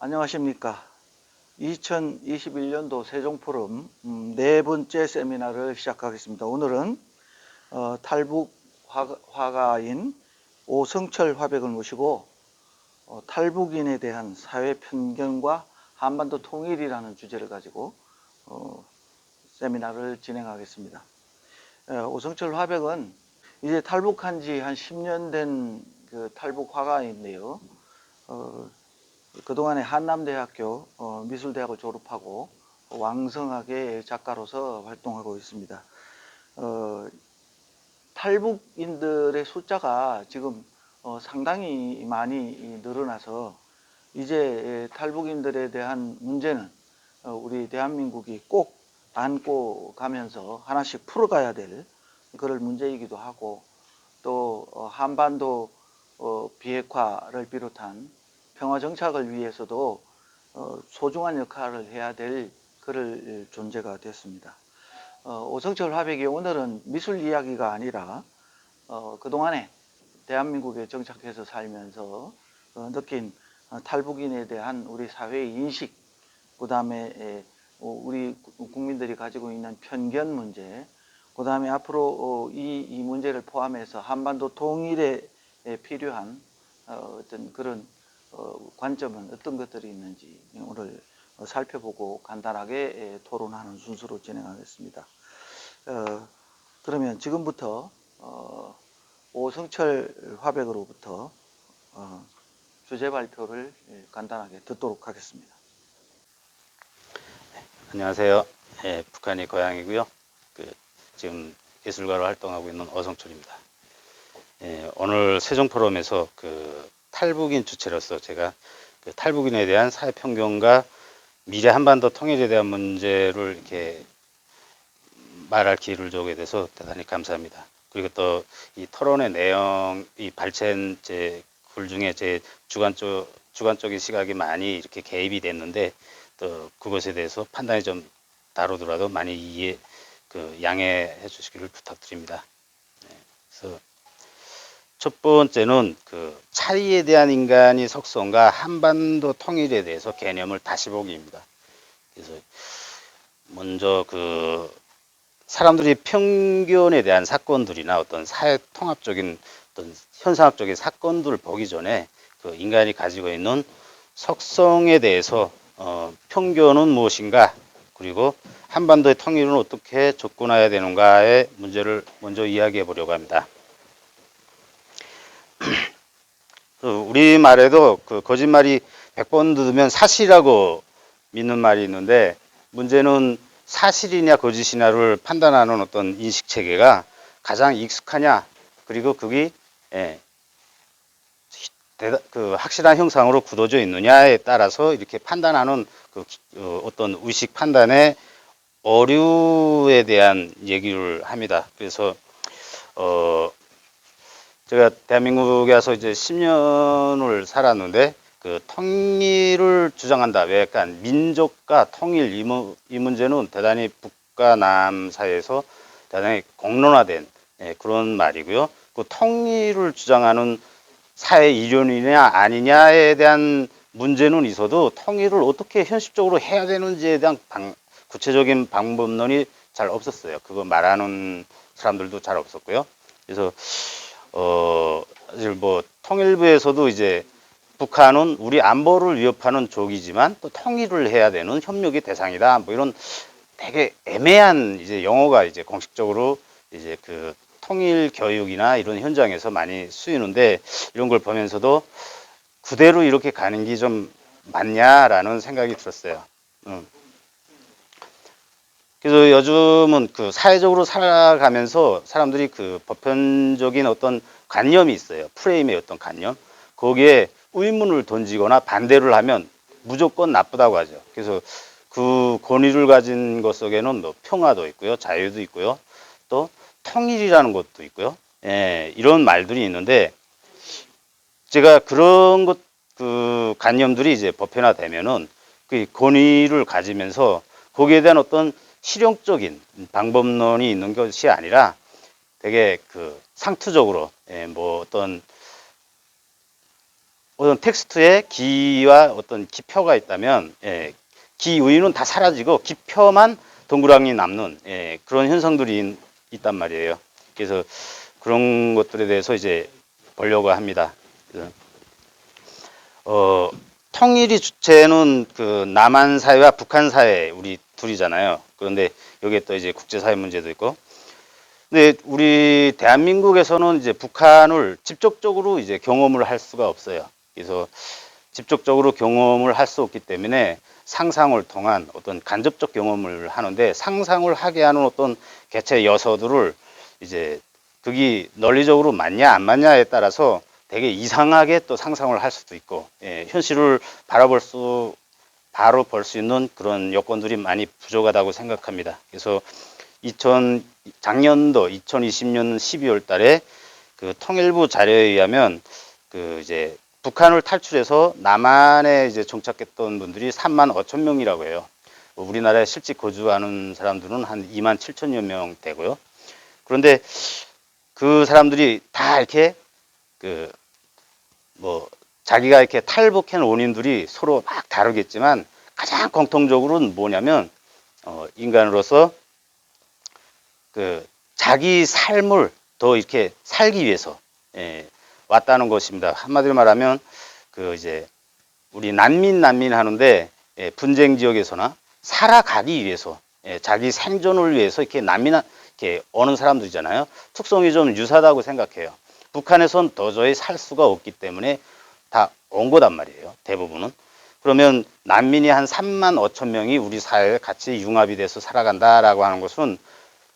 안녕하십니까. 2021년도 세종포럼 네 번째 세미나를 시작하겠습니다. 오늘은 탈북 화가인 오성철 화백을 모시고 탈북인에 대한 사회 편견과 한반도 통일이라는 주제를 가지고 세미나를 진행하겠습니다. 오성철 화백은 이제 탈북한 지 한 10년 된 그 탈북 화가인데요. 그동안에 한남대학교 미술대학을 졸업하고 왕성하게 작가로서 활동하고 있습니다. 탈북인들의 숫자가 지금 상당히 많이 늘어나서 이제 탈북인들에 대한 문제는 우리 대한민국이 꼭 안고 가면서 하나씩 풀어가야 될 그럴 문제이기도 하고, 또 한반도 비핵화를 비롯한 평화 정착을 위해서도 소중한 역할을 해야 될 그럴 존재가 됐습니다. 오성철 화백이 오늘은 미술 이야기가 아니라 그동안에 대한민국에 정착해서 살면서 느낀 탈북인에 대한 우리 사회의 인식, 그 다음에 우리 국민들이 가지고 있는 편견 문제, 그 다음에 앞으로 이 문제를 포함해서 한반도 통일에 필요한 어떤 그런 관점은 어떤 것들이 있는지 오늘 살펴보고 간단하게 토론하는 순서로 진행하겠습니다. 그러면 지금부터 오성철 화백으로부터 주제 발표를 간단하게 듣도록 하겠습니다. 안녕하세요. 북한이 고향이고요. 지금 예술가로 활동하고 있는 오성철입니다. 오늘 세종포럼에서 탈북인 주체로서 제가 탈북인에 대한 사회평균과 미래 한반도 통일에 대한 문제를 이렇게 말할 기회를 주게 돼서 대단히 감사합니다. 그리고 또 이 토론의 내용, 이 발췌한 글 중에 제 주관적인 시각이 많이 이렇게 개입이 됐는데, 또 그것에 대해서 판단이 좀 다르더라도 많이 양해해 주시기를 부탁드립니다. 그래서 첫 번째는 차이에 대한 인간의 속성과 한반도 통일에 대해서 개념을 다시 보기입니다. 그래서 먼저 사람들이 편견에 대한 사건들이나 어떤 사회 통합적인 어떤 현상학적인 사건들을 보기 전에 인간이 가지고 있는 속성에 대해서 편견은 무엇인가, 그리고 한반도의 통일은 어떻게 접근해야 되는가의 문제를 먼저 이야기해 보려고 합니다. 우리말에도 거짓말이 100번 들으면 사실이라고 믿는 말이 있는데, 문제는 사실이냐 거짓이냐를 판단하는 어떤 인식 체계가 가장 익숙하냐, 그리고 그게 확실한 형상으로 굳어져 있느냐에 따라서 이렇게 판단하는 어떤 의식 판단의 오류에 대한 얘기를 합니다. 그래서 제가 대한민국에 와서 이제 10년을 살았는데, 통일을 주장한다, 왜 약간 민족과 통일 이 문제는 대단히 북과 남 사이에서 대단히 공론화된 그런 말이고요. 통일을 주장하는 사회 이론이냐 아니냐에 대한 문제는 있어도 통일을 어떻게 현실적으로 해야 되는지에 대한 구체적인 방법론이 잘 없었어요. 그거 말하는 사람들도 잘 없었고요. 그래서 사실 통일부에서도 이제 북한은 우리 안보를 위협하는 적이지만 또 통일을 해야 되는 협력의 대상이다, 이런 되게 애매한 이제 용어가 이제 공식적으로 이제 통일 교육이나 이런 현장에서 많이 쓰이는데, 이런 걸 보면서도 그대로 이렇게 가는 게 좀 맞냐라는 생각이 들었어요. 그래서 요즘은 사회적으로 살아가면서 사람들이 보편적인 어떤 관념이 있어요. 프레임의 어떤 관념. 거기에 의문을 던지거나 반대를 하면 무조건 나쁘다고 하죠. 그래서 그 권위를 가진 것 속에는 평화도 있고요, 자유도 있고요, 또 통일이라는 것도 있고요. 이런 말들이 있는데, 제가 그런 관념들이 이제 보편화되면은 그 권위를 가지면서 거기에 대한 어떤 실용적인 방법론이 있는 것이 아니라 되게 상투적으로 어떤 어떤 텍스트에 기와 어떤 기표가 있다면 기의는 다 사라지고 기표만 동그라미 남는 그런 현상들이 있단 말이에요. 그래서 그런 것들에 대해서 이제 보려고 합니다. 그래서 통일이 주체는 그 남한 사회와 북한 사회 우리 둘이잖아요. 그런데 여기에 또 이제 국제사회 문제도 있고. 근데 우리 대한민국에서는 이제 북한을 직접적으로 이제 경험을 할 수가 없어요. 그래서 직접적으로 경험을 할 수 없기 때문에 상상을 통한 어떤 간접적 경험을 하는데 상상을 하게 하는 어떤 개체 요소들을 이제 그게 논리적으로 맞냐 안 맞냐에 따라서 되게 이상하게 또 상상을 할 수도 있고 현실을 바로 볼 수 있는 그런 요건들이 많이 부족하다고 생각합니다. 그래서 작년도 2020년 12월 달에 그 통일부 자료에 의하면 그 이제 북한을 탈출해서 남한에 이제 정착했던 분들이 3만 5천 명이라고 해요. 우리나라에 실제 거주하는 사람들은 한 2만 7천여 명 되고요. 그런데 그 사람들이 다 이렇게 그 뭐 자기가 이렇게 탈북한 원인들이 서로 막 다르겠지만 가장 공통적으로는 뭐냐면 인간으로서 그 자기 삶을 더 이렇게 살기 위해서 왔다는 것입니다. 한마디로 말하면 그 이제 우리 난민 하는데 분쟁 지역에서나 살아가기 위해서 자기 생존을 위해서 이렇게 이렇게 오는 사람들이잖아요. 특성이 좀 유사하다고 생각해요. 북한에선 도저히 살 수가 없기 때문에 다 온 거단 말이에요. 대부분은. 그러면 난민이 한 3만 5천 명이 우리 사회에 같이 융합이 돼서 살아간다라고 하는 것은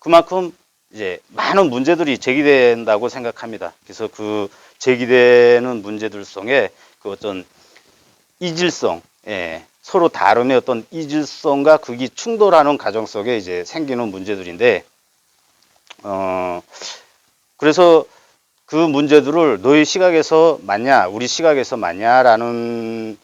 그만큼 이제 많은 문제들이 제기된다고 생각합니다. 그래서 그 제기되는 문제들 속에 그 어떤 이질성, 서로 다름의 어떤 이질성과 그게 충돌하는 과정 속에 이제 생기는 문제들인데, 그래서 그 문제들을 너희 시각에서 맞냐, 우리 시각에서 맞냐라는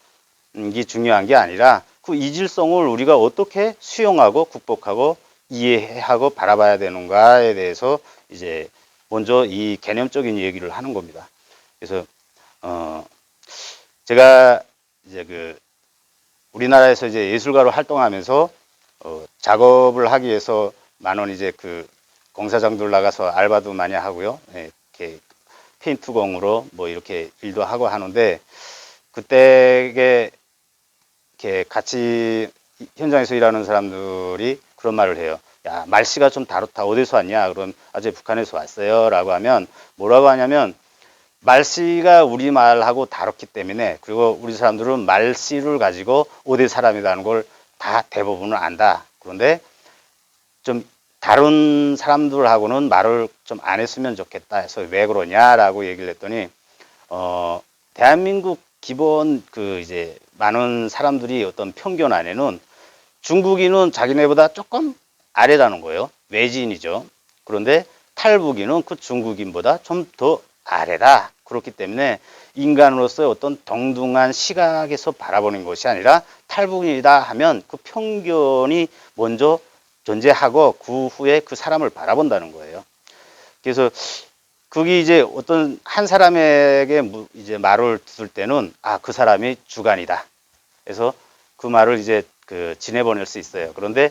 게 중요한 게 아니라 그 이질성을 우리가 어떻게 수용하고 극복하고 이해하고 바라봐야 되는가에 대해서 이제 먼저 이 개념적인 얘기를 하는 겁니다. 그래서 제가 이제 그 우리나라에서 이제 예술가로 활동하면서 작업을 하기 위해서 많은 이제 그 공사장들 나가서 알바도 많이 하고요. 이렇게 페인트공으로 뭐 이렇게 일도 하고 하는데 그때 이렇게 같이 현장에서 일하는 사람들이 그런 말을 해요. 야, 말씨가 좀 다르다. 어디서 왔냐? 그럼 아주 북한에서 왔어요. 라고 하면 뭐라고 하냐면 말씨가 우리말하고 다르기 때문에 그리고 우리 사람들은 말씨를 가지고 어디 사람이라는 걸 다 대부분은 안다. 그런데 좀 다른 사람들하고는 말을 좀 안 했으면 좋겠다 해서 왜 그러냐라고 얘기를 했더니 대한민국 기본 그 이제 많은 사람들이 어떤 편견 안에는 중국인은 자기네보다 조금 아래라는 거예요. 외지인이죠. 그런데 탈북인은 그 중국인보다 좀 더 아래다. 그렇기 때문에 인간으로서의 어떤 동등한 시각에서 바라보는 것이 아니라 탈북인이다 하면 그 편견이 먼저 존재하고 그 후에 그 사람을 바라본다는 거예요. 그래서 그게 이제 어떤 한 사람에게 이제 말을 들을 때는 그 사람이 주관이다. 그래서 그 말을 이제 그 지내보낼 수 있어요. 그런데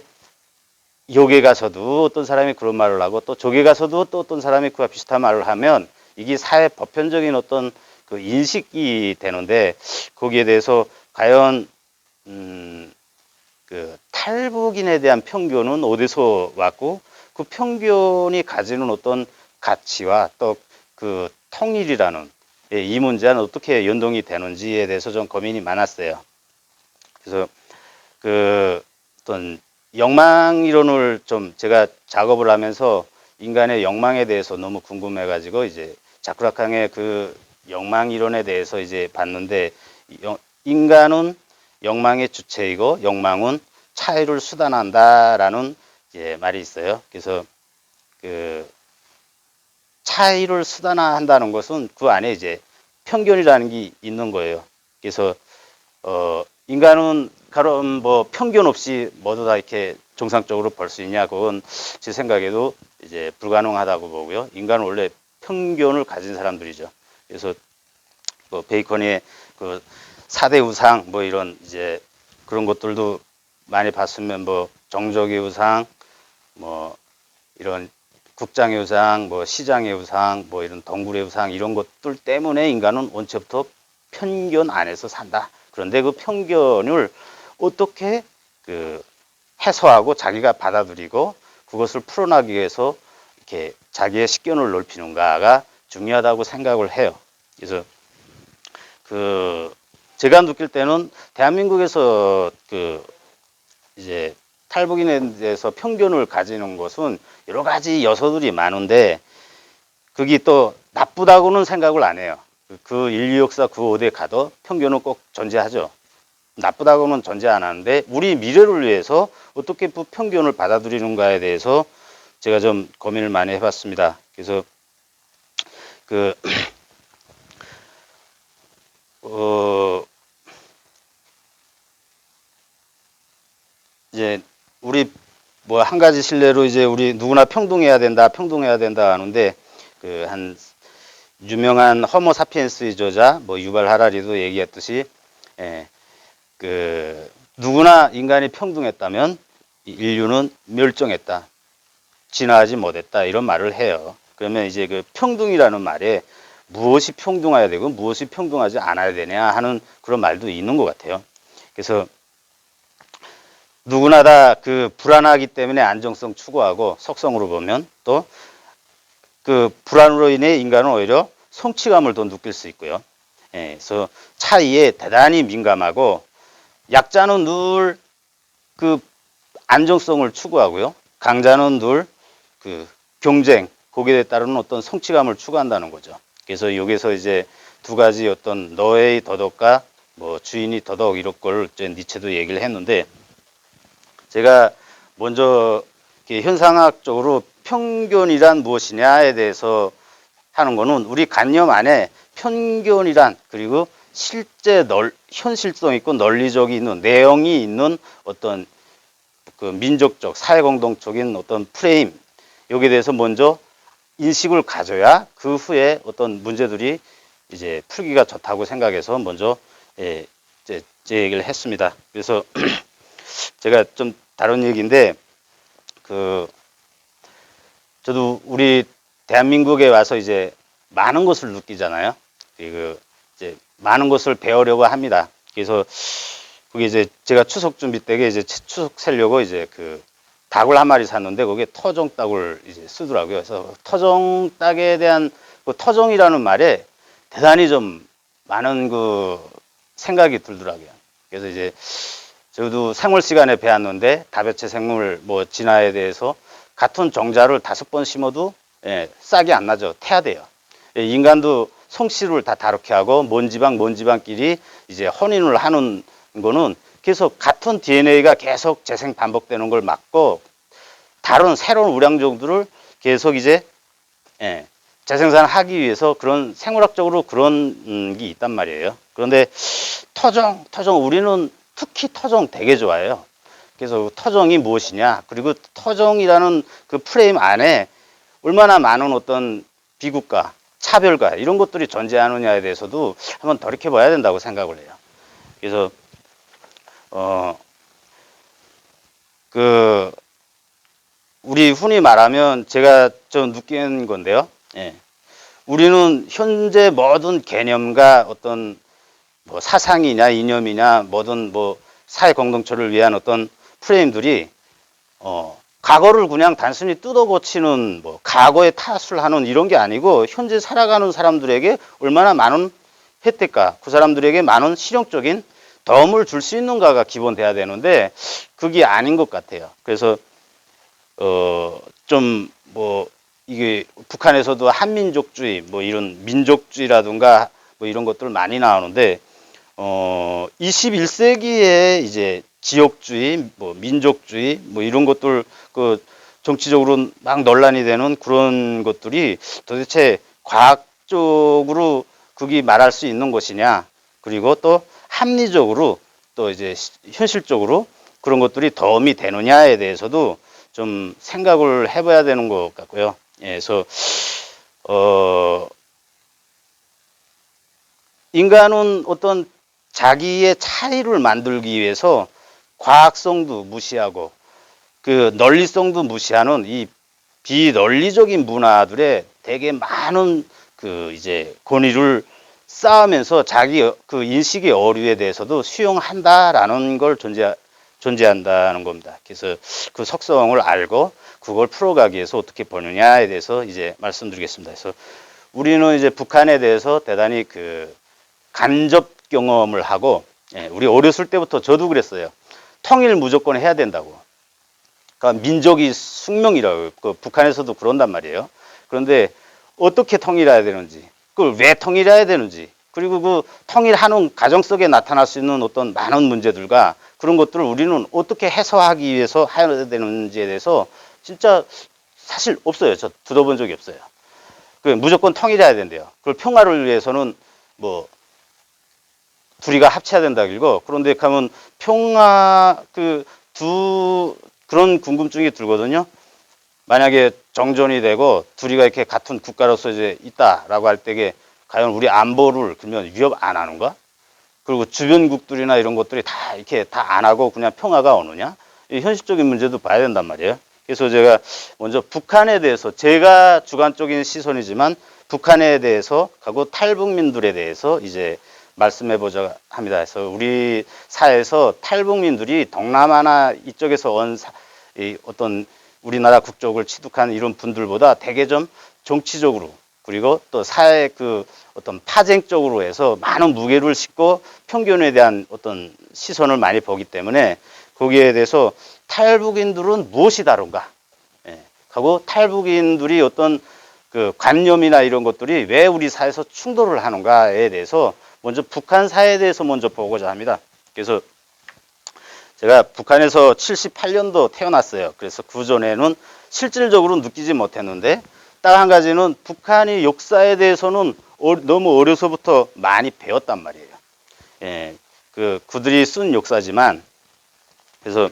여기 가서도 어떤 사람이 그런 말을 하고 또 저기 가서도 또 어떤 사람이 그와 비슷한 말을 하면 이게 사회 보편적인 어떤 그 인식이 되는데 거기에 대해서 과연 그 탈북인에 대한 편견은 어디서 왔고 그 편견이 가지는 어떤 가치와 또 그 통일이라는 이 문제는 어떻게 연동이 되는지에 대해서 좀 고민이 많았어요. 그래서 그 어떤 욕망 이론을 좀 제가 작업을 하면서 인간의 욕망에 대해서 너무 궁금해가지고 이제 자쿠라캉의 그 욕망 이론에 대해서 이제 봤는데 인간은 욕망의 주체이고 욕망은 차이를 수단한다라는 이제 말이 있어요. 그래서 그 차이를 수단화한다는 것은 그 안에 이제 편견이라는 게 있는 거예요. 그래서 인간은 가령 뭐 편견 없이 모두 다 이렇게 정상적으로 볼 수 있냐? 그건 제 생각에도 이제 불가능하다고 보고요. 인간은 원래 편견을 가진 사람들이죠. 그래서 뭐 베이컨의 그 4대 우상 뭐 이런 이제 그런 것들도 많이 봤으면 뭐 정적의 우상 뭐 이런 국장의 우상 뭐 시장의 우상 뭐 이런 덩굴의 우상 이런 것들 때문에 인간은 원체부터 편견 안에서 산다. 그런데 그 편견을 어떻게 그 해소하고 자기가 받아들이고 그것을 풀어나기 위해서 이렇게 자기의 식견을 넓히는가가 중요하다고 생각을 해요. 그래서 그 제가 느낄 때는 대한민국에서 그 이제 탈북인에 대해서 편견을 가지는 것은 여러 가지 요소들이 많은데 그게 또 나쁘다고는 생각을 안 해요. 그 인류 역사 그 어디에 가도 편견은 꼭 존재하죠. 나쁘다고는 존재 안 하는데 우리 미래를 위해서 어떻게 그 편견을 받아들이는가에 대해서 제가 좀 고민을 많이 해봤습니다. 그래서 그 이제 우리 뭐 한 가지 실례로 이제 우리 누구나 평등해야 된다 하는데 그 한 유명한 호모사피엔스의 저자 뭐 유발 하라리도 얘기했듯이 그 누구나 인간이 평등했다면 인류는 멸종했다, 진화하지 못했다 이런 말을 해요. 그러면 이제 그 평등이라는 말에 무엇이 평등해야 되고 무엇이 평등하지 않아야 되냐 하는 그런 말도 있는 것 같아요. 그래서 누구나 다 그 불안하기 때문에 안정성 추구하고 속성으로 보면 또 그 불안으로 인해 인간은 오히려 성취감을 더 느낄 수 있고요. 그래서 차이에 대단히 민감하고 약자는 늘 그 안정성을 추구하고요. 강자는 늘 그 경쟁, 거기에 따르는 어떤 성취감을 추구한다는 거죠. 그래서 여기서 이제 두 가지 어떤 너의 도덕과 뭐 주인이 도덕 이런 걸 이제 니체도 얘기를 했는데 제가 먼저 현상학적으로 편견이란 무엇이냐에 대해서 하는 거는 우리 관념 안에 편견이란 그리고 실제 현실성 있고 논리적이 있는 내용이 있는 어떤 그 민족적 사회공동적인 어떤 프레임 여기에 대해서 먼저 인식을 가져야 그 후에 어떤 문제들이 이제 풀기가 좋다고 생각해서 먼저 제 얘기를 했습니다. 그래서 제가 좀 다른 얘기인데 그 저도 우리 대한민국에 와서 이제 많은 것을 느끼잖아요. 그 이제 많은 것을 배우려고 합니다. 그래서 그게 이제 제가 추석 준비 때에 이제 추석 세려고 이제 그 닭을 한 마리 샀는데 거기에 터종 닭을 이제 쓰더라고요. 그래서 터종 닭에 대한 그 터종이라는 말에 대단히 좀 많은 그 생각이 들더라고요. 그래서 이제 저도 생물 시간에 배웠는데 다배체 생물 뭐 진화에 대해서 같은 종자를 5번 심어도 싹이 안 나죠. 태야 돼요. 인간도 성씨를 다 다르게 하고 먼지방끼리 이제 혼인을 하는 거는 계속 같은 DNA가 계속 재생 반복되는 걸 막고 다른 새로운 우량종들을 계속 이제 재생산하기 위해서 그런 생물학적으로 그런 게 있단 말이에요. 그런데 터종 우리는 특히 터종 되게 좋아해요. 그래서 터종이 무엇이냐 그리고 터종이라는 그 프레임 안에 얼마나 많은 어떤 비극과 차별과 이런 것들이 존재하느냐에 대해서도 한번 돌이켜 봐야 된다고 생각을 해요. 그래서 그 우리 흔히 말하면 제가 좀 느끼는 건데요. 우리는 현재 모든 개념과 어떤 뭐 사상이냐 이념이냐 모든 뭐 사회 공동체를 위한 어떤 프레임들이 과거를 그냥 단순히 뜯어 고치는 뭐 과거에 탓을 하는 이런 게 아니고 현재 살아가는 사람들에게 얼마나 많은 혜택과 그 사람들에게 많은 실용적인 도움을 줄 수 있는가가 기본 돼야 되는데 그게 아닌 것 같아요. 그래서 좀 뭐 이게 북한에서도 한민족주의 뭐 이런 민족주의라든가 뭐 이런 것들 많이 나오는데 21세기에 이제 지역주의, 뭐 민족주의, 뭐 이런 것들 그 정치적으로 막 논란이 되는 그런 것들이 도대체 과학적으로 그게 말할 수 있는 것이냐, 그리고 또 합리적으로 또 이제 현실적으로 그런 것들이 도움이 되느냐에 대해서도 좀 생각을 해봐야 되는 것 같고요. 그래서 인간은 어떤 자기의 차이를 만들기 위해서 과학성도 무시하고 그 논리성도 무시하는 이 비논리적인 문화들에 되게 많은 그 이제 권위를 쌓으면서 자기 그 인식의 어류에 대해서도 수용한다라는 걸 존재한다는 겁니다. 그래서 그 속성을 알고 그걸 풀어가기 위해서 어떻게 보느냐에 대해서 이제 말씀드리겠습니다. 그래서 우리는 이제 북한에 대해서 대단히 그 간접 경험을 하고, 우리 어렸을 때부터 저도 그랬어요. 통일 무조건 해야 된다고. 그러니까 민족이 숙명이라고, 그 북한에서도 그런단 말이에요. 그런데 어떻게 통일해야 되는지, 그걸 왜 통일해야 되는지, 그리고 그 통일하는 과정 속에 나타날 수 있는 어떤 많은 문제들과 그런 것들을 우리는 어떻게 해소하기 위해서 해야 되는지에 대해서 진짜 사실 없어요. 저 들어본 적이 없어요. 그 무조건 통일해야 된대요. 그걸 평화를 위해서는 뭐 둘이가 합쳐야 된다 길고, 그런데 가면 평화 그런 궁금증이 들거든요. 만약에 정전이 되고 둘이가 이렇게 같은 국가로서 이제 있다라고 할 때에 과연 우리 안보를 그러면 위협 안 하는가? 그리고 주변국들이나 이런 것들이 다 이렇게 다 안 하고 그냥 평화가 오느냐? 이 현실적인 문제도 봐야 된단 말이에요. 그래서 제가 먼저 북한에 대해서, 제가 주관적인 시선이지만 북한에 대해서 하고 탈북민들에 대해서 이제 말씀해 보자 합니다. 그래서 우리 사회에서 탈북민들이 동남아나 이쪽에서 온 어떤 우리나라 국적을 취득한 이런 분들보다 대개 좀 정치적으로, 그리고 또 사회 그 어떤 파쟁적으로 해서 많은 무게를 싣고 편견에 대한 어떤 시선을 많이 보기 때문에 거기에 대해서 탈북인들은 무엇이 다른가? 하고 탈북인들이 어떤 그 관념이나 이런 것들이 왜 우리 사회에서 충돌을 하는가에 대해서 먼저 북한 사회에 대해서 먼저 보고자 합니다. 그래서 제가 북한에서 78년도 태어났어요. 그래서 그 전에는 실질적으로 느끼지 못했는데 딱 한 가지는 북한의 역사에 대해서는 너무 어려서부터 많이 배웠단 말이에요. 그들이 쓴 역사지만, 그래서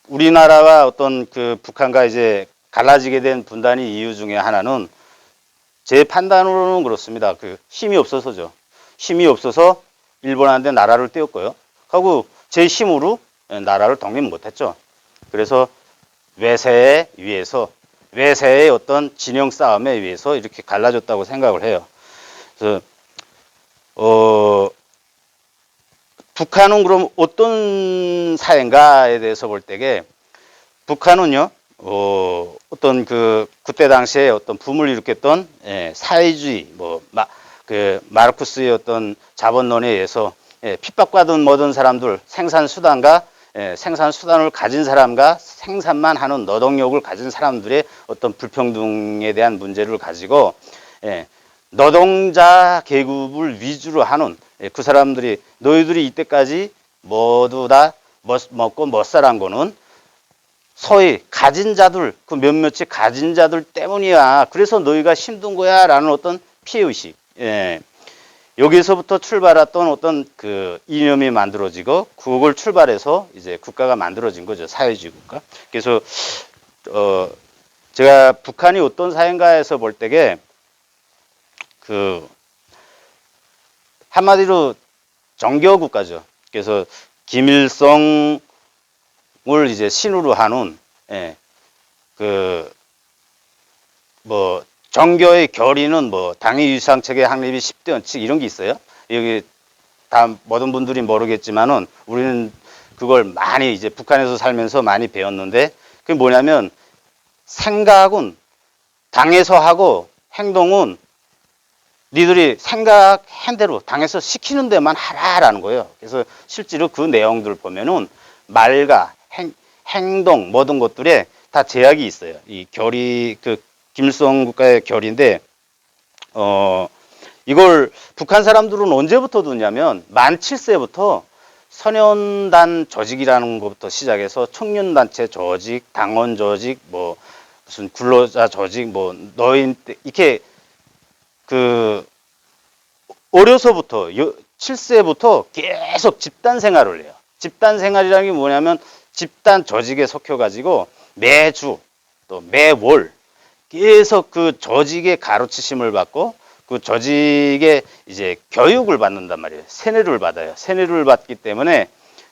우리나라와 어떤 그 북한과 이제 갈라지게 된 분단의 이유 중에 하나는 제 판단으로는 그렇습니다. 그 힘이 없어서죠. 힘이 없어서 일본한테 나라를 떼었고요. 하고 제 힘으로 나라를 독립 못했죠. 그래서 외세에 의해서, 외세의 어떤 진영 싸움에 의해서 이렇게 갈라졌다고 생각을 해요. 그래서 북한은 그럼 어떤 사회인가에 대해서 볼 때에, 북한은요, 어떤 그때 당시에 어떤 붐을 일으켰던 사회주의, 마르크스의 어떤 자본론에 의해서 핍박받은 모든 사람들, 생산 수단을 가진 사람과 생산만 하는 노동력을 가진 사람들의 어떤 불평등에 대한 문제를 가지고 노동자 계급을 위주로 하는, 그 사람들이 너희들이 이때까지 모두 다 먹고 못 살한 거는 소위 가진 자들, 그 몇몇이 가진 자들 때문이야. 그래서 너희가 힘든 거야. 라는 어떤 피해의식. 여기서부터 출발했던 어떤 그 이념이 만들어지고, 그걸 출발해서 이제 국가가 만들어진 거죠. 사회주의 국가. 그래서, 제가 북한이 어떤 사회인가에서 볼 때에, 한마디로 정교 국가죠. 그래서 김일성을 이제 신으로 하는, 정교의 결의는 당의 유상체계 확립이 10대 원칙 이런 게 있어요. 여기 다 모든 분들이 모르겠지만은 우리는 그걸 많이 이제 북한에서 살면서 많이 배웠는데, 그게 뭐냐면 생각은 당에서 하고 행동은 니들이 생각한 대로 당에서 시키는 데만 하라라는 거예요. 그래서 실제로 그 내용들을 보면은 말과 행동 모든 것들에 다 제약이 있어요. 이 결의, 김일성 국가의 결의인데, 이걸 북한 사람들은 언제부터 두냐면 만 7세부터 선연단 조직이라는 것부터 시작해서 청년단체 조직, 당원 조직, 무슨 근로자 조직, 노인, 이렇게 어려서부터 7세부터 계속 집단 생활을 해요. 집단 생활이라는 게 뭐냐면 집단 조직에 속혀가지고 매주 또 매월 계속 그 조직의 가르치심을 받고 그 조직에 이제 교육을 받는단 말이에요. 세뇌를 받아요. 세뇌를 받기 때문에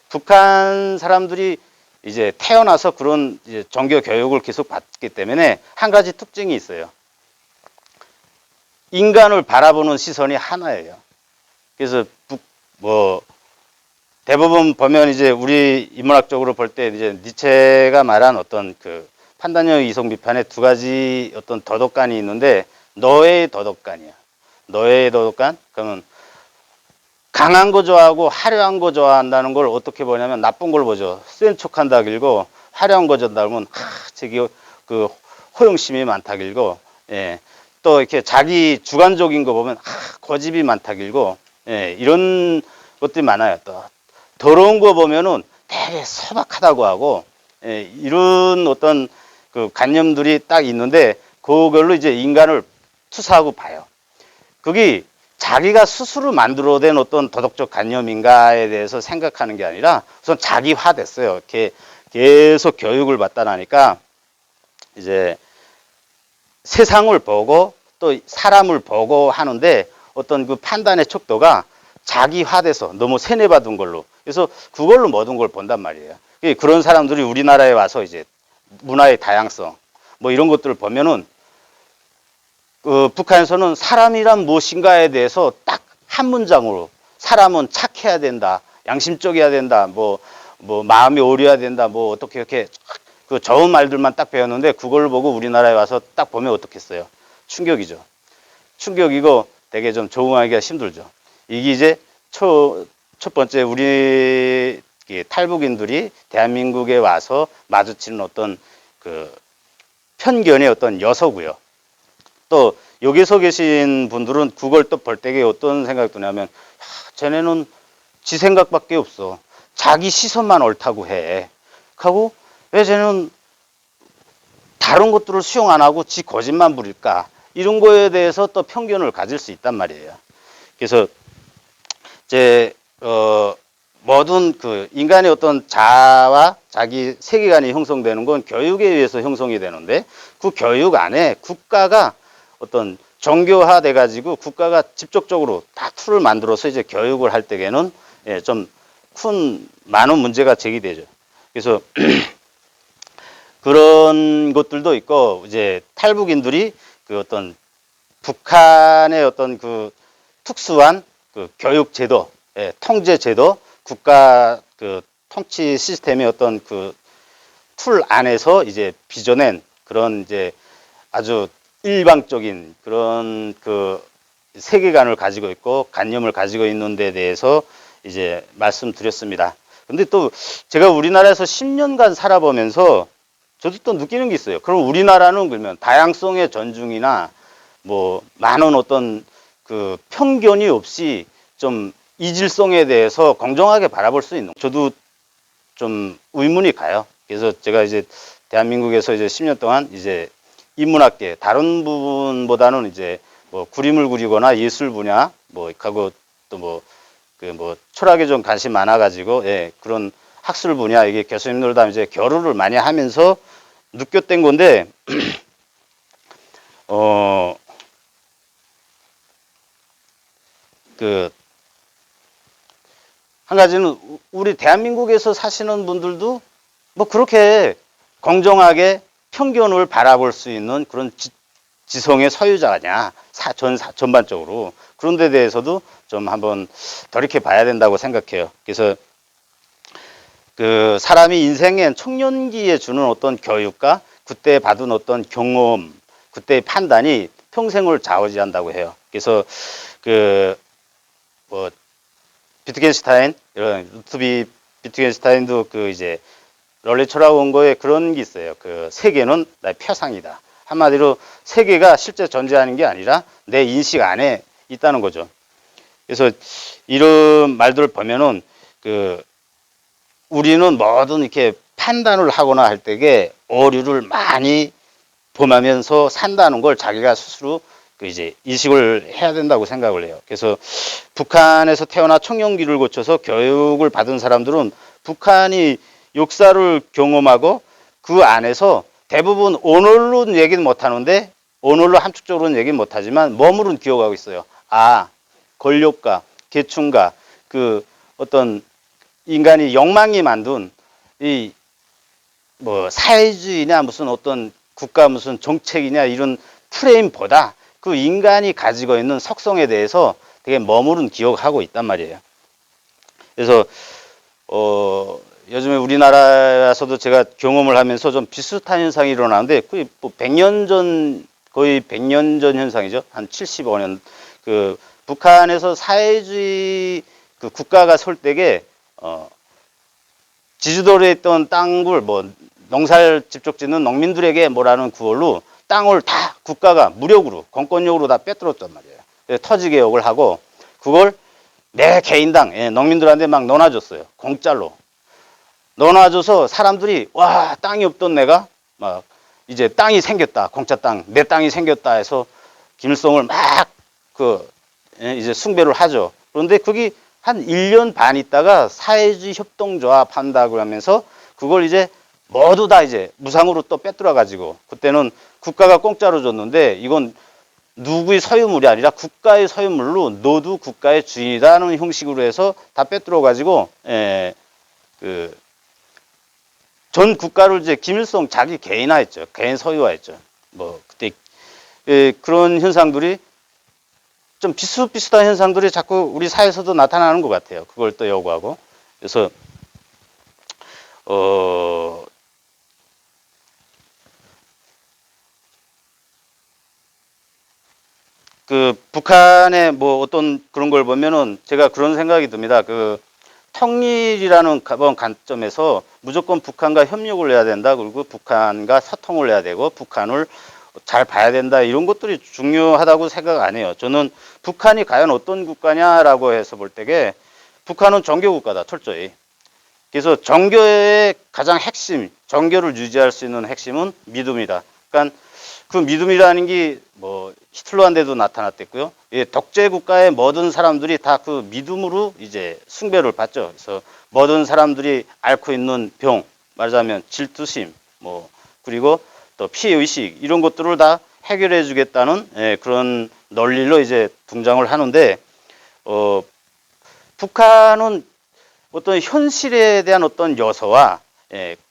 북한 사람들이 이제 태어나서 그런 이제 종교 교육을 계속 받기 때문에 한 가지 특징이 있어요. 인간을 바라보는 시선이 하나예요. 그래서 뭐 대부분 보면 이제 우리 인문학적으로 볼 때 이제 니체가 말한 어떤 그 판단형 이성 비판의 두 가지 어떤 도덕관이 있는데 너의 도덕관이야. 너의 도덕관? 그러면 강한 거 좋아하고 화려한 거 좋아한다는 걸 어떻게 보냐면 나쁜 걸 보죠. 센 척한다 길고 화려한 거 좋아하면 저기 그 호용심이 많다 길고 예. 또 이렇게 자기 주관적인 거 보면 고집이 많다 길고 예. 이런 것들이 많아요. 또 더러운 거 보면은 되게 소박하다고 하고 예. 이런 어떤 그 관념들이 딱 있는데 그걸로 이제 인간을 투사하고 봐요. 그게 자기가 스스로 만들어낸 어떤 도덕적 관념인가에 대해서 생각하는 게 아니라 우선 자기화됐어요. 이렇게 계속 교육을 받다 나니까 이제 세상을 보고 또 사람을 보고 하는데 어떤 그 판단의 척도가 자기화돼서 너무 세뇌받은 걸로 그래서 그걸로 모든 걸 본단 말이에요. 그런 사람들이 우리나라에 와서 이제 문화의 다양성 뭐 이런 것들을 보면은 북한에서는 사람이란 무엇인가에 대해서 딱 한 문장으로 사람은 착해야 된다, 양심적이어야 된다, 뭐 마음이 오려야 된다, 뭐 어떻게 이렇게 그 좋은 말들만 딱 배웠는데 그걸 보고 우리나라에 와서 딱 보면 어떻겠어요? 충격이죠. 충격이고 되게 좀 적응하기가 힘들죠. 이게 이제 첫 번째 우리 탈북인들이 대한민국에 와서 마주치는 어떤 그 편견의 어떤 요소고요. 또 여기서 계신 분들은 그걸 또 볼 때에 어떤 생각이 드냐면 쟤네는 지 생각밖에 없어. 자기 시선만 옳다고 해. 하고 왜 쟤는 다른 것들을 수용 안 하고 지 고집만 부릴까? 이런 거에 대해서 또 편견을 가질 수 있단 말이에요. 그래서 이제 모든 그 인간의 어떤 자아와 자기 세계관이 형성되는 건 교육에 의해서 형성이 되는데 그 교육 안에 국가가 어떤 정교화돼 가지고 국가가 직접적으로 다 툴을 만들어서 이제 교육을 할 때에는 예, 좀 큰 많은 문제가 제기되죠. 그래서 그런 것들도 있고 이제 탈북인들이 그 어떤 북한의 어떤 그 특수한 그 교육 제도, 예, 통제 제도, 국가 그 통치 시스템의 어떤 그 툴 안에서 이제 빚어낸 그런 이제 아주 일방적인 그런 그 세계관을 가지고 있고 관념을 가지고 있는 데 대해서 이제 말씀드렸습니다. 근데 또 제가 우리나라에서 10년간 살아보면서 저도 또 느끼는 게 있어요. 그럼 우리나라는 그러면 다양성의 존중이나 뭐 많은 어떤 그 편견이 없이 좀 이질성에 대해서 공정하게 바라볼 수 있는 저도 좀 의문이 가요. 그래서 제가 이제 대한민국에서 이제 10년 동안 이제 인문학계 다른 부분보다는 이제 뭐 그림을 그리거나 예술 분야 뭐 하고 또 뭐 그 뭐 철학에 좀 관심 많아 가지고 예 그런 학술 분야 이게 교수님들과 이제 교류를 많이 하면서 느꼈던 건데 그 한 가지는 우리 대한민국에서 사시는 분들도 뭐 그렇게 공정하게 편견을 바라볼 수 있는 그런 지성의 소유자냐 전반적으로 그런 데 대해서도 좀 한번 돌이켜 봐야 된다고 생각해요. 그래서 그 사람이 인생의 청년기에 주는 어떤 교육과 그때 받은 어떤 경험 그때의 판단이 평생을 좌우지한다고 해요. 그래서 그 뭐 비트겐슈타인 이런 루트비 비트겐슈타인도 그 이제 럴리초라고 온 거에 그런 게 있어요. 그 세계는 나의 표상이다. 한마디로 세계가 실제 존재하는 게 아니라 내 인식 안에 있다는 거죠. 그래서 이런 말들을 보면은 그 우리는 뭐든 이렇게 판단을 하거나 할 때에 오류를 많이 범하면서 산다는 걸 자기가 스스로 그 이제 인식을 해야 된다고 생각을 해요. 그래서 북한에서 태어나 청년기를 거쳐서 교육을 받은 사람들은 북한이 역사를 경험하고 그 안에서 대부분 오늘로 얘기는 못 하는데 오늘로 함축적으로는 얘기 못하지만 머무른 기억하고 있어요. 아, 권력과 계층과 그 어떤 인간이 욕망이 만든 이 뭐 사회주의냐 무슨 어떤 국가 무슨 정책이냐 이런 프레임보다 그 인간이 가지고 있는 속성에 대해서 되게 머무른 기억하고 있단 말이에요. 그래서 요즘에 우리나라에서도 제가 경험을 하면서 좀 비슷한 현상이 일어나는데 거의 뭐 100년 전 거의 100년 전 현상이죠. 한 75년 그 북한에서 사회주의 그 국가가 설 때에 지주도에 있던 땅을 뭐 농사를 직접 짓는 농민들에게 뭐라는 구월로 땅을 다 국가가 무력으로 공권력으로 다 빼들었단 말이에요. 터지 개혁을 하고 그걸 내 개인당 농민들한테 막 넣어놔줬어요. 공짜로 넣어놔줘서 사람들이 와 땅이 없던 내가 막 이제 땅이 생겼다. 공짜 땅 내 땅이 생겼다 해서 김일성을 막 이제 숭배를 하죠. 그런데 그게 한 1년 반 있다가 사회주의 협동조합 한다고 하면서 그걸 이제 모두 다 이제 무상으로 또 빼들어 가지고 그때는 국가가 공짜로 줬는데 이건 누구의 소유물이 아니라 국가의 소유물로 너도 국가의 주인이라는 형식으로 해서 다 빼들어 가지고 전 국가를 이제 김일성 자기 개인화했죠. 개인 소유화했죠. 뭐 그때 그런 현상들이 좀 비슷비슷한 현상들이 자꾸 우리 사회에서도 나타나는 것 같아요. 그걸 또 요구하고. 그래서 그 북한의 뭐 어떤 그런 걸 보면은 제가 그런 생각이 듭니다. 그 통일이라는 관점에서 무조건 북한과 협력을 해야 된다. 그리고 북한과 소통을 해야 되고 북한을 잘 봐야 된다. 이런 것들이 중요하다고 생각 안 해요. 저는 북한이 과연 어떤 국가냐라고 해서 볼 때에 북한은 종교국가다. 철저히. 그래서 종교의 가장 핵심, 종교를 유지할 수 있는 핵심은 믿음이다. 그러니까 그 믿음이라는 게 뭐 히틀러한테도 나타났댔고요. 독재 국가의 모든 사람들이 다 그 믿음으로 이제 숭배를 받죠. 그래서 모든 사람들이 앓고 있는 병, 말하자면 질투심, 뭐 그리고 또 피해 의식 이런 것들을 다 해결해 주겠다는 그런 논리로 이제 등장을 하는데 북한은 어떤 현실에 대한 어떤 요소와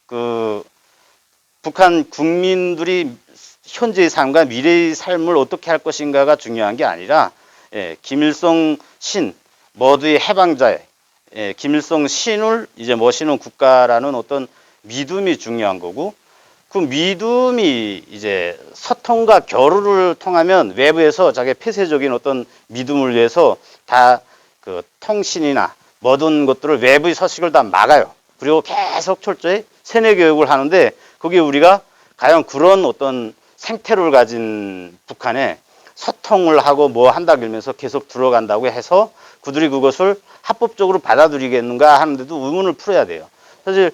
그 북한 국민들이 현재의 삶과 미래의 삶을 어떻게 할 것인가가 중요한 게 아니라 김일성 신 모두의 해방자의 김일성 신을 이제 모시는 국가라는 어떤 믿음이 중요한 거고 그 믿음이 이제 소통과 교류를 통하면 외부에서 자기 폐쇄적인 어떤 믿음을 위해서 다 그 통신이나 모든 것들을 외부의 소식을 다 막아요. 그리고 계속 철저히 세뇌 교육을 하는데 그게 우리가 과연 그런 어떤 생태를 가진 북한에 소통을 하고 뭐 한다 그러면서 계속 들어간다고 해서 그들이 그것을 합법적으로 받아들이겠는가 하는데도 의문을 풀어야 돼요. 사실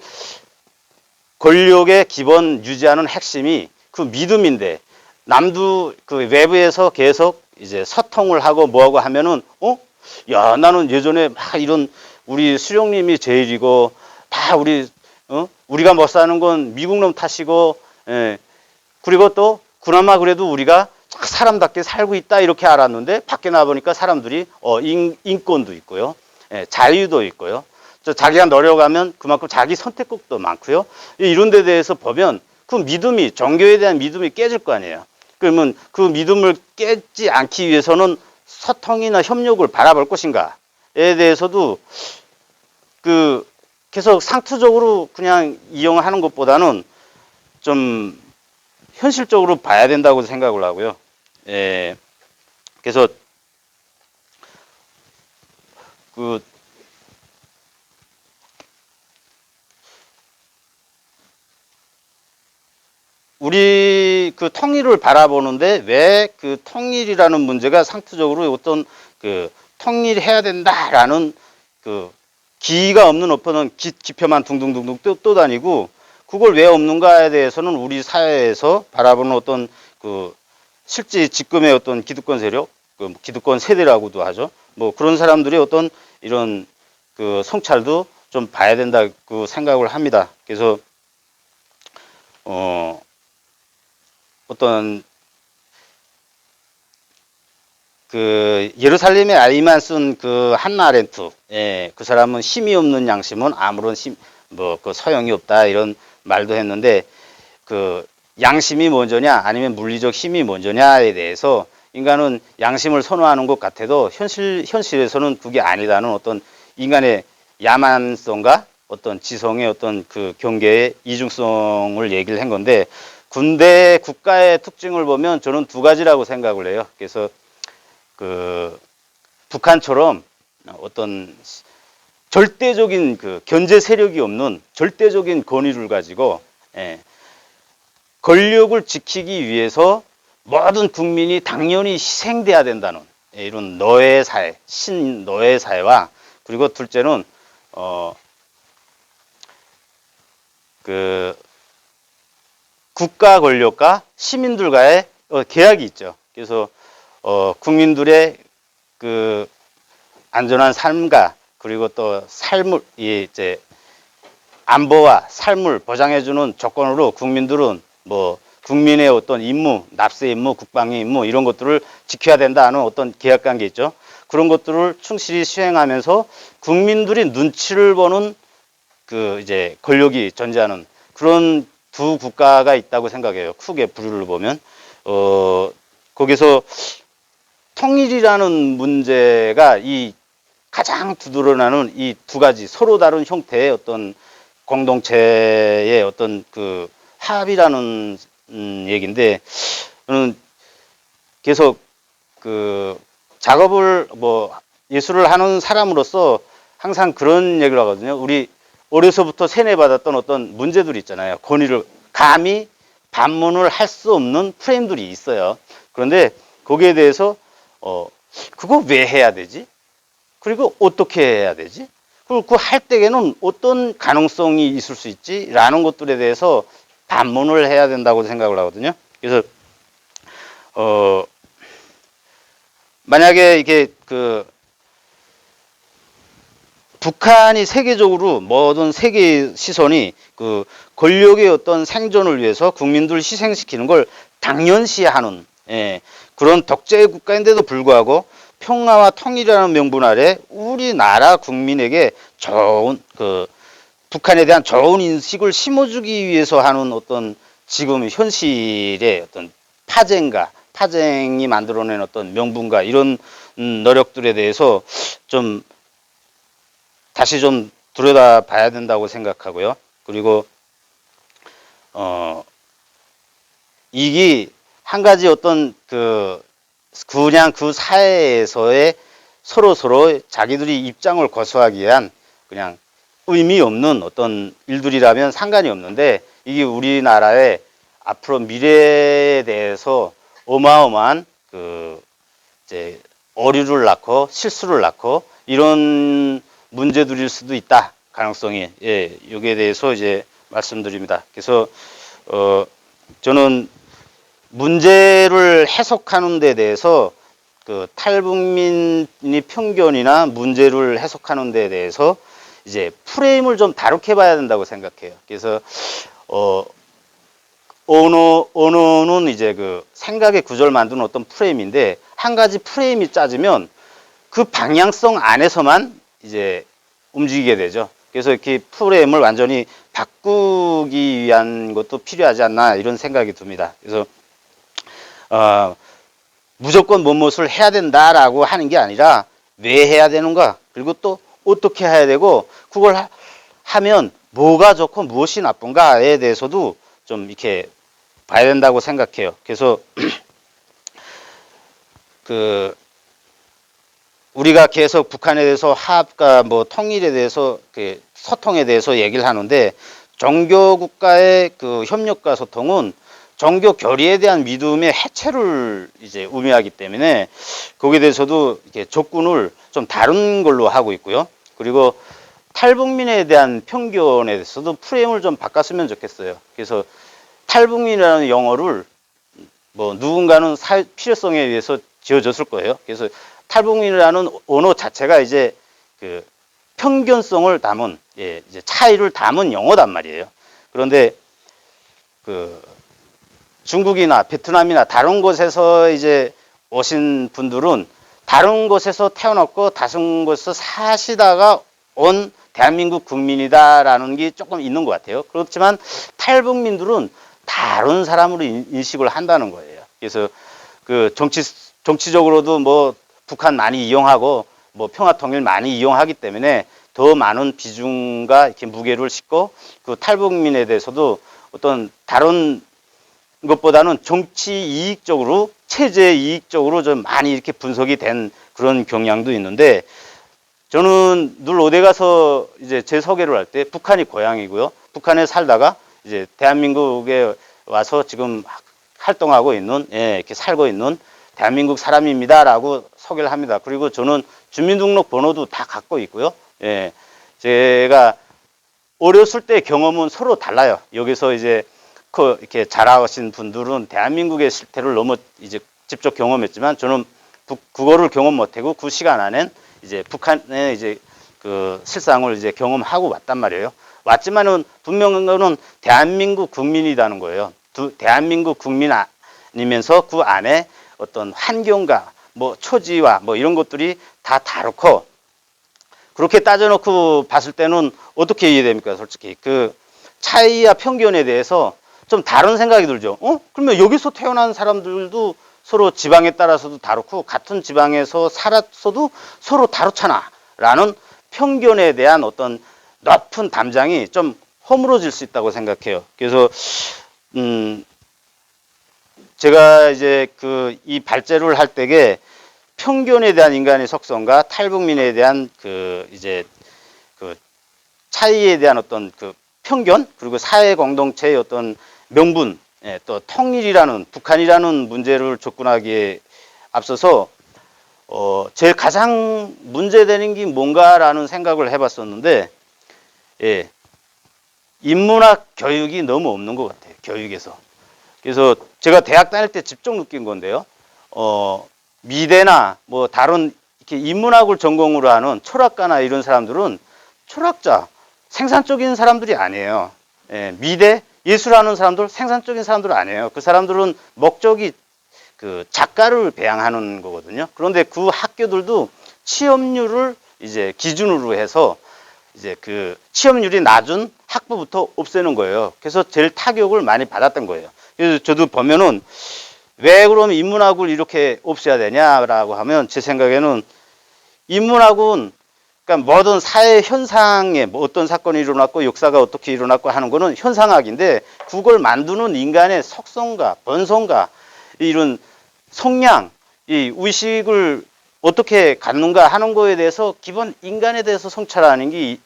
권력의 기본 유지하는 핵심이 그 믿음인데 남도 그 외부에서 계속 이제 소통을 하고 뭐하고 하면은 야 나는 예전에 막 이런 우리 수령님이 제일이고 다 우리가 못 사는 건 미국 놈 탓이고 그리고 또 그나마 그래도 우리가 사람답게 살고 있다 이렇게 알았는데 밖에 나보니까 사람들이 인권도 있고요. 자유도 있고요. 자기가 노력하면 그만큼 자기 선택권도 많고요. 이런 데 대해서 보면 그 믿음이 종교에 대한 믿음이 깨질 거 아니에요. 그러면 그 믿음을 깨지 않기 위해서는 소통이나 협력을 바라볼 것인가에 대해서도 그 계속 상투적으로 그냥 이용하는 것보다는 좀 현실적으로 봐야 된다고 생각을 하고요. 그래서 우리 그 통일을 바라보는데 왜 그 통일이라는 문제가 상투적으로 어떤 그 통일해야 된다라는 그 기의가 없는 어떤 기표만 둥둥둥둥 떠다니고 그걸 왜 없는가에 대해서는 우리 사회에서 바라보는 어떤 그 실제 지금의 어떤 기득권 세력, 그 기득권 세대라고도 하죠. 뭐 그런 사람들이 어떤 이런 그 성찰도 좀 봐야 된다고 생각을 합니다. 그래서 어떤 그 예루살렘의 아이만 쓴 그 한나 아렌트, 예, 그 사람은 힘이 없는 양심은 아무런 그 소용이 없다 이런 말도 했는데, 그 양심이 먼저냐 아니면 물리적 힘이 먼저냐에 대해서 인간은 양심을 선호하는 것 같아도 현실에서는 그게 아니다는 어떤 인간의 야만성과 어떤 지성의 어떤 그 경계의 이중성을 얘기를 한 건데, 군대 국가의 특징을 보면 저는 두 가지라고 생각을 해요. 그래서 그 북한처럼 어떤 절대적인 그 견제 세력이 없는 절대적인 권위를 가지고, 예, 권력을 지키기 위해서 모든 국민이 당연히 희생돼야 된다는, 예, 이런 노예 사회, 신노예 사회와, 그리고 둘째는 그 국가 권력과 시민들과의 계약이 있죠. 그래서 국민들의 그 안전한 삶과, 그리고 또 삶을 이제 안보와 삶을 보장해주는 조건으로 국민들은 뭐 국민의 어떤 임무, 납세 임무, 국방의 임무 이런 것들을 지켜야 된다는 어떤 계약관계 있죠. 그런 것들을 충실히 수행하면서 국민들이 눈치를 보는 그 이제 권력이 존재하는 그런 두 국가가 있다고 생각해요. 크게 부류를 보면 거기서 통일이라는 문제가 이 가장 두드러나는 이 두 가지 서로 다른 형태의 어떤 공동체의 어떤 그 합이라는 얘기인데, 저는 계속 그 작업을 뭐 예술을 하는 사람으로서 항상 그런 얘기를 하거든요. 우리 어려서부터 세뇌받았던 어떤 문제들이 있잖아요. 권위를 감히 반문을 할 수 없는 프레임들이 있어요. 그런데 거기에 대해서 그거 왜 해야 되지? 그리고 어떻게 해야 되지? 그리고 그 할 때에는 어떤 가능성이 있을 수 있지? 라는 것들에 대해서 반문을 해야 된다고 생각을 하거든요. 그래서 만약에 이게 그 북한이 세계적으로 모든 세계의 시선이 그 권력의 어떤 생존을 위해서 국민들을 희생시키는 걸 당연시하는, 예, 그런 독재 국가인데도 불구하고 평화와 통일이라는 명분 아래 우리나라 국민에게 좋은 그 북한에 대한 좋은 인식을 심어주기 위해서 하는 어떤 지금 현실의 어떤 파쟁이 만들어낸 어떤 명분과 이런 노력들에 대해서 좀 다시 좀 들여다 봐야 된다고 생각하고요. 그리고 이게 한 가지 어떤 그냥 그 사회에서의 서로 자기들이 입장을 고수하기 위한 그냥 의미 없는 어떤 일들이라면 상관이 없는데, 이게 우리나라의 앞으로 미래에 대해서 어마어마한 그 이제 오류를 낳고 실수를 낳고 이런 문제들일 수도 있다, 가능성이. 예, 여기에 대해서 이제 말씀드립니다. 그래서 저는 문제를 해석하는 데 대해서 그 탈북민이 편견이나 문제를 해석하는 데 대해서 이제 프레임을 좀 다르게 봐야 된다고 생각해요. 그래서 언어는 이제 그 생각의 구조를 만드는 어떤 프레임인데, 한 가지 프레임이 짜지면 그 방향성 안에서만 이제 움직이게 되죠. 그래서 이렇게 프레임을 완전히 바꾸기 위한 것도 필요하지 않나 이런 생각이 듭니다. 그래서 무조건 무엇을 해야 된다라고 하는 게 아니라 왜 해야 되는가, 그리고 또 어떻게 해야 되고, 그걸 하면 뭐가 좋고 무엇이 나쁜가에 대해서도 좀 이렇게 봐야 된다고 생각해요. 그래서 그 우리가 계속 북한에 대해서 화합과 뭐 통일에 대해서 그 소통에 대해서 얘기를 하는데, 종교 국가의 그 협력과 소통은 종교 교리에 대한 믿음의 해체를 이제 의미하기 때문에 거기에 대해서도 이렇게 접근을 좀 다른 걸로 하고 있고요. 그리고 탈북민에 대한 편견에 대해서도 프레임을 좀 바꿨으면 좋겠어요. 그래서 탈북민이라는 용어를 뭐 누군가는 필요성에 의해서 지어졌을 거예요. 그래서 탈북민이라는 언어 자체가 이제 그 편견성을 담은, 예, 이제 차이를 담은 용어단 말이에요. 그런데 그 중국이나 베트남이나 다른 곳에서 이제 오신 분들은 다른 곳에서 태어났고 다른 곳에서 사시다가 온 대한민국 국민이다라는 게 조금 있는 것 같아요. 그렇지만 탈북민들은 다른 사람으로 인식을 한다는 거예요. 그래서 그 정치적으로도 뭐 북한 많이 이용하고 뭐 평화통일 많이 이용하기 때문에 더 많은 비중과 이렇게 무게를 싣고 그 탈북민에 대해서도 어떤 다른 것보다는 정치 이익적으로 체제 이익적으로 좀 많이 이렇게 분석이 된 그런 경향도 있는데 저는 늘 어디 가서 이제 제 소개를 할 때 북한이 고향이고요. 북한에 살다가 이제 대한민국에 와서 지금 활동하고 있는, 예, 이렇게 살고 있는 대한민국 사람입니다라고 소개를 합니다. 그리고 저는 주민등록 번호도 다 갖고 있고요. 예, 제가 어렸을 때 경험은 서로 달라요. 여기서 이제 이렇게 자라신 분들은 대한민국의 실태를 너무 이제 직접 경험했지만 저는 그거를 경험 못하고 그 시간 안엔 이제 북한의 이제 그 실상을 이제 경험하고 왔단 말이에요. 왔지만은 분명한 거는 대한민국 국민이라는 거예요. 대한민국 국민 아니면서 그 안에 어떤 환경과 뭐 초지와 뭐 이런 것들이 다 다르고 그렇게 따져놓고 봤을 때는 어떻게 이해됩니까? 솔직히 그 차이와 편견에 대해서 좀 다른 생각이 들죠. 그러면 여기서 태어난 사람들도 서로 지방에 따라서도 다르고 같은 지방에서 살았어도 서로 다르잖아 라는 편견에 대한 어떤 높은 담장이 좀 허물어질 수 있다고 생각해요. 그래서 제가 이제 이 발제를 할 때에 편견에 대한 인간의 속성과 탈북민에 대한 이제 차이에 대한 어떤 편견 그리고 사회 공동체의 어떤 명분, 예, 또 통일이라는 북한이라는 문제를 접근하기에 앞서서 제일 가장 문제되는 게 뭔가라는 생각을 해봤었는데, 예, 인문학 교육이 너무 없는 것 같아요. 교육에서. 그래서 제가 대학 다닐 때 직접 느낀 건데요. 미대나 뭐 다른 이렇게 인문학을 전공으로 하는 철학가나 이런 사람들은 철학자, 생산적인 사람들이 아니에요. 예, 미대, 예술하는 사람들, 생산적인 사람들 아니에요. 그 사람들은 목적이 그 작가를 배양하는 거거든요. 그런데 그 학교들도 취업률을 이제 기준으로 해서 이제 그 취업률이 낮은 학부부터 없애는 거예요. 그래서 제일 타격을 많이 받았던 거예요. 그래서 저도 보면은 왜 그러면 인문학을 이렇게 없애야 되냐라고 하면 제 생각에는 인문학은 그러니까 모든 사회 현상에 뭐 어떤 사건이 일어났고 역사가 어떻게 일어났고 하는 거는 현상학인데 그걸 만드는 인간의 속성과 본성과 이런 성향, 이 의식을 어떻게 갖는가 하는 거에 대해서 기본 인간에 대해서 성찰하는 게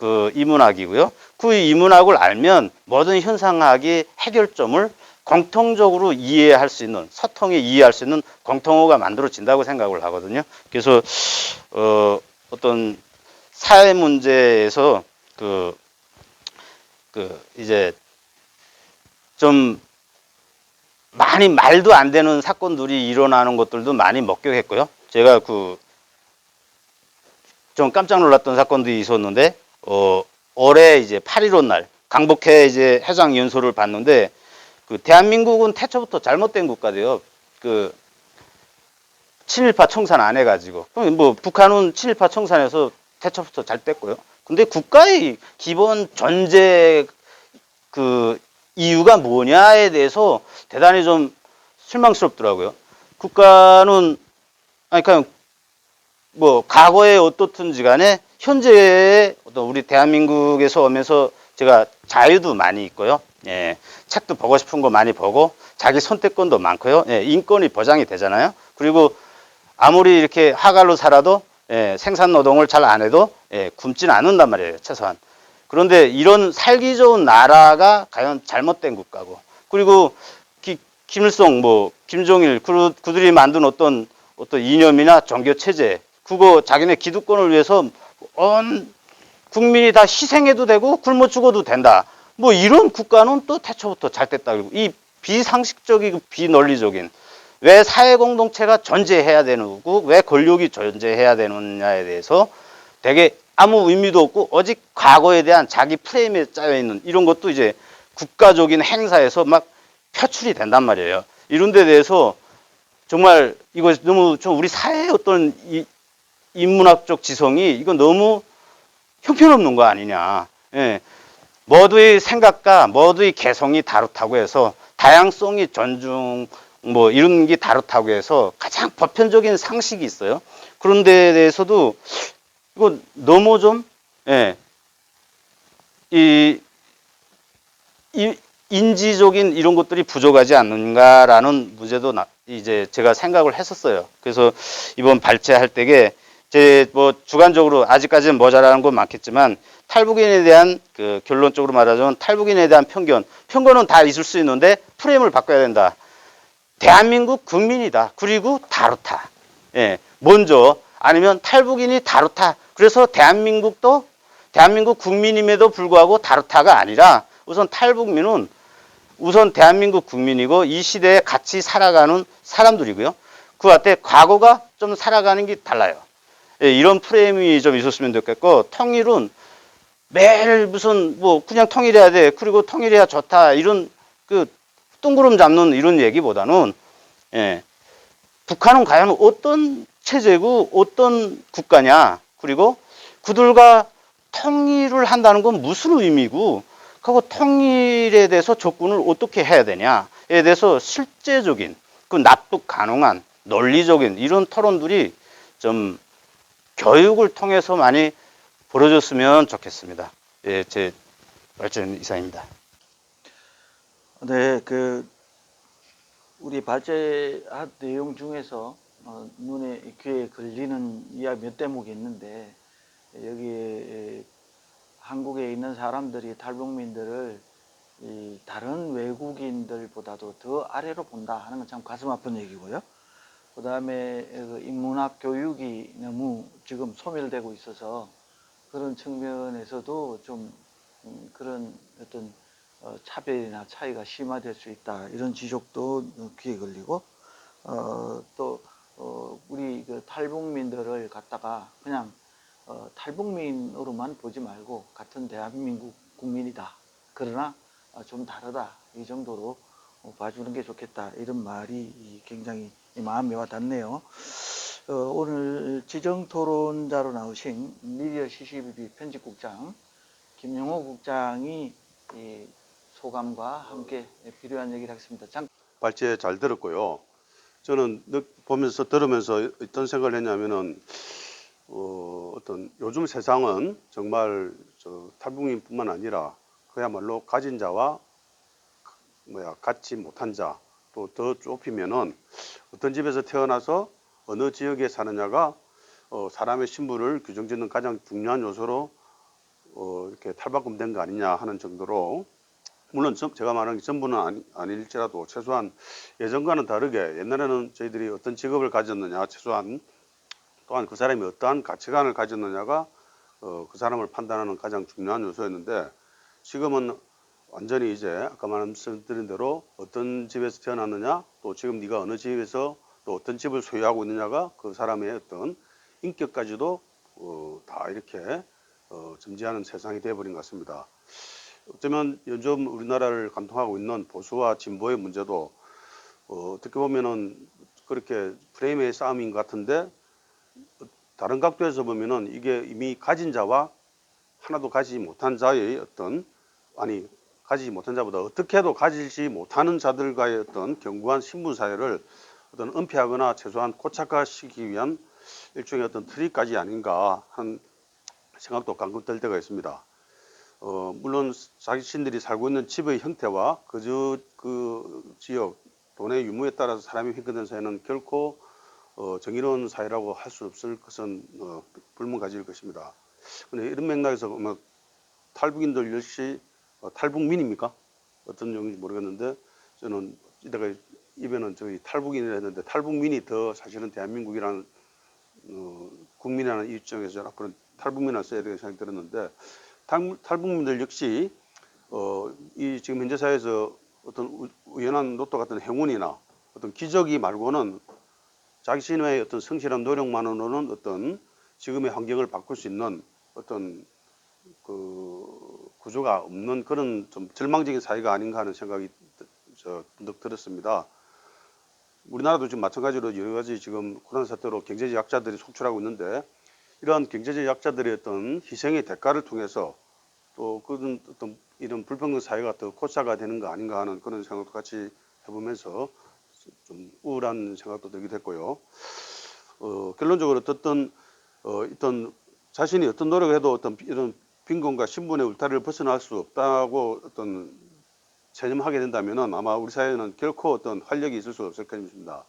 그 인문학이고요. 그 인문학을 알면 모든 현상학의 해결점을 공통적으로 이해할 수 있는, 소통에 이해할 수 있는 공통어가 만들어진다고 생각을 하거든요. 그래서 어떤 사회 문제에서 이제 좀 많이 말도 안 되는 사건들이 일어나는 것들도 많이 목격했고요. 제가 좀 깜짝 놀랐던 사건들이 있었는데, 올해 이제 8.15 날 강복회 이제 해상 연설을 봤는데, 대한민국은 태초부터 잘못된 국가돼요. 친일파 청산 안 해가지고. 뭐, 북한은 친일파 청산해서 태초부터 잘 됐고요. 근데 국가의 기본 존재 이유가 뭐냐에 대해서 대단히 좀 실망스럽더라고요. 국가는, 아니, 그냥 뭐, 과거에 어떻든지 간에 현재의 어떤 우리 대한민국에서 오면서 제가 자유도 많이 있고요. 예, 책도 보고 싶은 거 많이 보고 자기 선택권도 많고요. 예, 인권이 보장이 되잖아요. 그리고 아무리 이렇게 하갈로 살아도 예, 생산 노동을 잘 안 해도 예, 굶지는 않는단 말이에요. 최소한. 그런데 이런 살기 좋은 나라가 과연 잘못된 국가고 그리고 김일성 뭐 김정일 그들이 만든 어떤 이념이나 종교 체제 그거 자기네 기득권을 위해서 온 국민이 다 희생해도 되고 굶어 죽어도 된다. 뭐 이런 국가는 또 태초부터 잘 됐다. 이 비상식적이고 비논리적인 왜 사회 공동체가 존재해야 되는고 왜 권력이 존재해야 되느냐에 대해서 되게 아무 의미도 없고 오직 과거에 대한 자기 프레임에 짜여 있는 이런 것도 이제 국가적인 행사에서 막 표출이 된단 말이에요. 이런 데 대해서 정말 이거 너무 좀 우리 사회의 어떤 이 인문학적 지성이 이거 너무 형편없는 거 아니냐. 예. 모두의 생각과 모두의 개성이 다르다고 해서 다양성이 존중 뭐 이런 게 다르다고 해서 가장 보편적인 상식이 있어요. 그런 데에 대해서도 이거 너무 좀 예. 이 인지적인 이런 것들이 부족하지 않는가라는 문제도 이제 제가 생각을 했었어요. 그래서 이번 발제할 때에 제 뭐 주관적으로 아직까지는 모자라는 건 많겠지만 탈북인에 대한 그 결론적으로 말하자면 탈북인에 대한 편견은 다 있을 수 있는데 프레임을 바꿔야 된다. 대한민국 국민이다. 그리고 다르다. 예. 먼저 아니면 탈북인이 다르다. 그래서 대한민국도 대한민국 국민임에도 불구하고 다르다가 아니라 우선 탈북민은 우선 대한민국 국민이고 이 시대에 같이 살아가는 사람들이고요. 그 앞에 과거가 좀 살아가는 게 달라요. 예, 이런 프레임이 좀 있었으면 좋겠고 통일은 매일 무슨 뭐 그냥 통일해야 돼. 그리고 통일해야 좋다. 이런 그 뜬구름 잡는 이런 얘기보다는 예, 북한은 과연 어떤 체제고 어떤 국가냐. 그리고 그들과 통일을 한다는 건 무슨 의미고 그리고 통일에 대해서 접근을 어떻게 해야 되냐에 대해서 실제적인 그 납득 가능한 논리적인 이런 토론들이 좀 교육을 통해서 많이 벌어졌으면 좋겠습니다. 예, 제 발전 이상입니다. 네, 우리 발제한 내용 중에서 눈에 귀에 걸리는 이야기 몇 대목이 있는데 여기에 한국에 있는 사람들이 탈북민들을 이 다른 외국인들보다도 더 아래로 본다 하는 건 참 가슴 아픈 얘기고요. 그 다음에 인문학 교육이 너무 지금 소멸되고 있어서 그런 측면에서도 좀 그런 어떤 차별이나 차이가 심화될 수 있다 이런 지적도 귀에 걸리고 또 우리 그 탈북민들을 갖다가 그냥 탈북민으로만 보지 말고 같은 대한민국 국민이다. 그러나 좀 다르다. 이 정도로 봐주는 게 좋겠다. 이런 말이 굉장히 마음에 와 닿네요. 오늘 지정토론자로 나오신 미디어 CCTV 편집국장 김영호 국장이 이 소감과 함께 필요한 얘기를 하겠습니다. 발제 잘 들었고요. 저는 보면서 들으면서 어떤 생각을 했냐면은 어떤 요즘 세상은 정말 탈북민뿐만 아니라 그야말로 가진 자와 갖지 못한 자 또 더 좁히면은 어떤 집에서 태어나서 어느 지역에 사느냐가 사람의 신분을 규정짓는 가장 중요한 요소로 이렇게 탈바꿈된 거 아니냐 하는 정도로 물론 제가 말하는 게 전부는 아닐지라도 최소한 예전과는 다르게 옛날에는 저희들이 어떤 직업을 가졌느냐 최소한 또한 그 사람이 어떠한 가치관을 가졌느냐가 그 사람을 판단하는 가장 중요한 요소였는데 지금은 완전히 이제 아까 말씀드린 대로 어떤 집에서 태어났느냐 또 지금 네가 어느 집에서 또 어떤 집을 소유하고 있느냐가 그 사람의 어떤 인격까지도 다 이렇게 점지하는 세상이 되어버린 것 같습니다. 어쩌면 요즘 우리나라를 관통하고 있는 보수와 진보의 문제도 어떻게 보면은 그렇게 프레임의 싸움인 것 같은데 다른 각도에서 보면은 이게 이미 가진 자와 하나도 가지지 못한 자의 어떤 가지지 못한 자보다 어떻게 해도 가지지 못하는 자들과의 어떤 견고한 신분 사회를 어떤 은폐하거나 최소한 고착화시키기 위한 일종의 어떤 트릭까지 아닌가 하는 생각도 가끔 들 때가 있습니다. 물론 자신들이 살고 있는 집의 형태와 그 지역 돈의 유무에 따라서 사람이 휘거든 사회는 결코 정의로운 사회라고 할 수 없을 것은 불문가지일 것입니다. 근데 이런 맥락에서 보면 탈북인들 역시 탈북민입니까? 어떤 종인지 모르겠는데 저는 이따가 입에는 저희 탈북인이라 했는데 탈북민이 더 사실은 대한민국이라는 국민이라는 입장에서 앞으로 탈북민을 써야 되는 생각이 들었는데 탈북민들 역시 이 지금 현재 사회에서 어떤 우연한 로또 같은 행운이나 어떤 기적이 말고는 자신의 어떤 성실한 노력만으로는 어떤 지금의 환경을 바꿀 수 있는 어떤 그 구조가 없는 그런 좀 절망적인 사회가 아닌가 하는 생각이 문득 들었습니다. 우리나라도 지금 마찬가지로 여러 가지 지금 코로나 사태로 경제적 약자들이 속출하고 있는데 이러한 경제적 약자들의 어떤 희생의 대가를 통해서 또 그런 어떤 이런 불평등 사회가 더 고착화 되는 거 아닌가 하는 그런 생각도 같이 해보면서 좀 우울한 생각도 들기도 했고요. 결론적으로 어떤 자신이 어떤 노력을 해도 어떤 이런 빈곤과 신분의 울타리를 벗어날 수 없다고 어떤 체념하게 된다면은 아마 우리 사회는 결코 어떤 활력이 있을 수 없을 것입니다.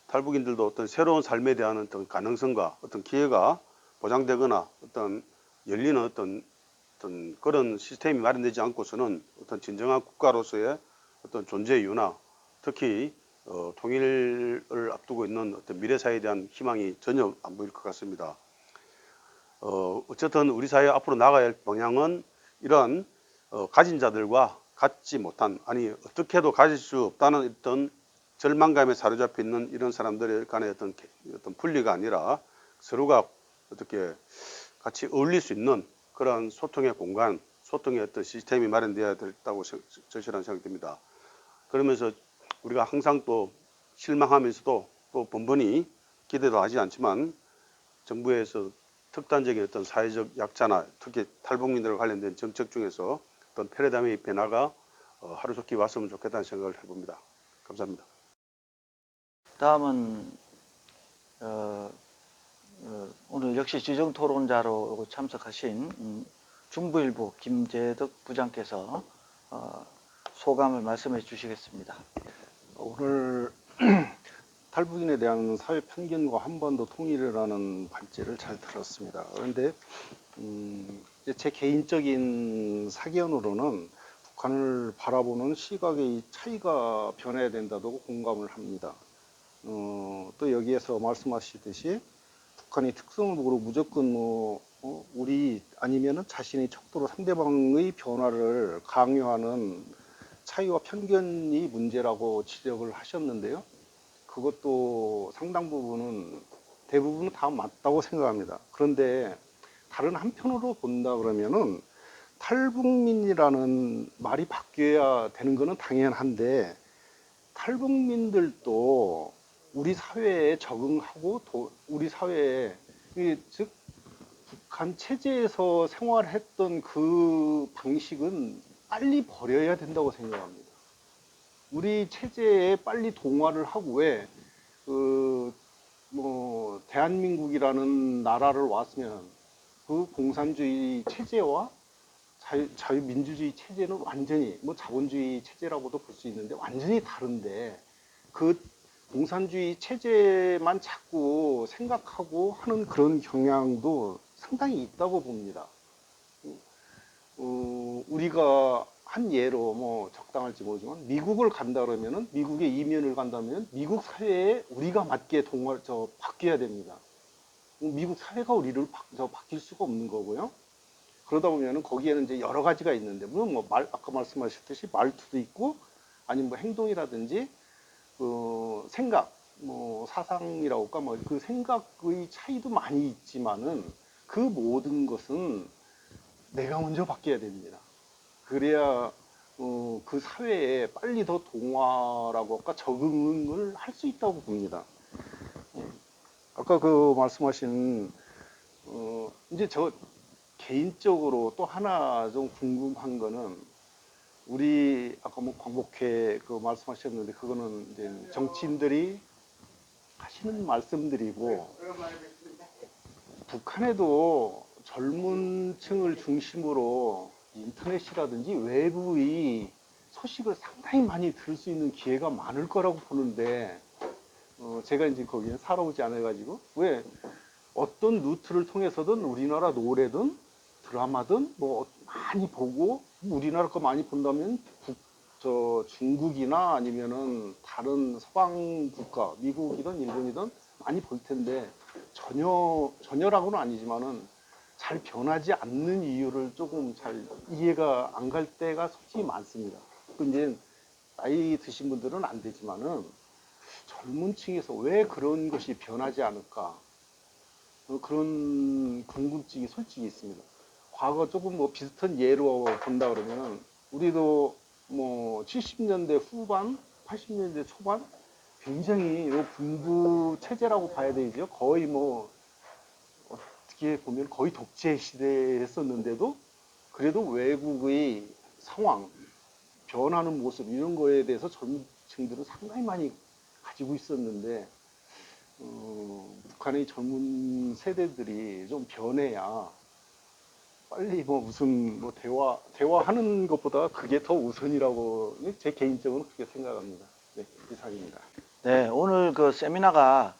탈북인들도 어떤 새로운 삶에 대한 어떤 가능성과 어떤 기회가 보장되거나 어떤 열리는 어떤 그런 시스템이 마련되지 않고서는 어떤 진정한 국가로서의 어떤 존재 이유나 특히 통일을 앞두고 있는 어떤 미래 사회에 대한 희망이 전혀 안 보일 것 같습니다. 어쨌든 우리 사회 앞으로 나가야 할 방향은 이러한 가진 자들과 갖지 못한 아니 어떻게 해도 가질 수 없다는 어떤 절망감에 사로잡혀 있는 이런 사람들 간의 어떤 분리가 아니라 서로가 어떻게 같이 어울릴 수 있는 그런 소통의 공간, 소통의 어떤 시스템이 마련되어야 된다고 절실한 생각이 듭니다. 그러면서 우리가 항상 또 실망하면서도 또 번번이 기대도 하지 않지만 정부에서 특단적인 어떤 사회적 약자나 특히 탈북민들과 관련된 정책 중에서 어떤 패러다임의 변화가 하루속히 왔으면 좋겠다는 생각을 해봅니다. 감사합니다. 다음은 오늘 역시 지정토론자로 참석하신 중부일보 김재덕 부장께서 소감을 말씀해 주시겠습니다. 오늘 탈북인에 대한 사회 편견과 한반도 통일이라는 발제를 잘 들었습니다. 그런데 이제 제 개인적인 사견으로는 북한을 바라보는 시각의 차이가 변해야 된다고 공감을 합니다. 또 여기에서 말씀하시듯이 북한이 특성을 보고 무조건 우리 아니면은 자신의 척도로 상대방의 변화를 강요하는 차이와 편견이 문제라고 지적을 하셨는데요. 그것도 상당 부분은 대부분 다 맞다고 생각합니다. 그런데 다른 한편으로 본다 그러면은 탈북민이라는 말이 바뀌어야 되는 것은 당연한데 탈북민들도 우리 사회에 적응하고 우리 사회에 즉 북한 체제에서 생활했던 그 방식은 빨리 버려야 된다고 생각합니다. 우리 체제에 빨리 동화를 하고 왜 대한민국이라는 나라를 왔으면 그 공산주의 체제와 자유민주주의 체제는 완전히 자본주의 체제라고도 볼 수 있는데 완전히 다른데 그 공산주의 체제만 자꾸 생각하고 하는 그런 경향도 상당히 있다고 봅니다. 우리가 한 예로 적당할지 모르지만 미국을 간다 그러면은 미국의 이민을 간다면 미국 사회에 우리가 맞게 바뀌어야 됩니다. 미국 사회가 우리를 바뀔 수가 없는 거고요. 그러다 보면은 거기에는 이제 여러 가지가 있는데 물론 아까 말씀하셨듯이 말투도 있고 아니면 행동이라든지 생각 사상이라고 할까 그 생각의 차이도 많이 있지만은 그 모든 것은 내가 먼저 바뀌어야 됩니다. 그래야 그 사회에 빨리 더 동화라고 할까 적응을 할 수 있다고 봅니다. 아까 그 말씀하신 이제 저 개인적으로 또 하나 좀 궁금한 거는 우리 아까 광복회 그 말씀하셨는데 그거는 이제 정치인들이 하시는 말씀들이고 북한에도 젊은 층을 중심으로 인터넷이라든지 외부의 소식을 상당히 많이 들을 수 있는 기회가 많을 거라고 보는데 제가 이제 거기에 살아오지 않아가지고 왜 어떤 루트를 통해서든 우리나라 노래든 드라마든 많이 보고 우리나라 거 많이 본다면 중국이나 아니면은 다른 서방 국가 미국이든 일본이든 많이 볼 텐데 전혀라고는 아니지만은 잘 변하지 않는 이유를 조금 잘 이해가 안 갈 때가 솔직히 많습니다. 이제 나이 드신 분들은 안 되지만은 젊은 층에서 왜 그런 것이 변하지 않을까 그런 궁금증이 솔직히 있습니다. 과거 조금 비슷한 예로 본다 그러면은 우리도 70년대 후반 80년대 초반 굉장히 요 군부 체제라고 봐야 되죠. 거의 뭐 어떻게 보면 거의 독재 시대였었는데도 그래도 외국의 상황, 변하는 모습 이런 거에 대해서 젊은 층들은 상당히 많이 가지고 있었는데 북한의 젊은 세대들이 좀 변해야 빨리 뭐 무슨 뭐 대화하는 것보다 그게 더 우선이라고 제 개인적으로 그렇게 생각합니다. 네, 이상입니다. 네, 오늘 그 세미나가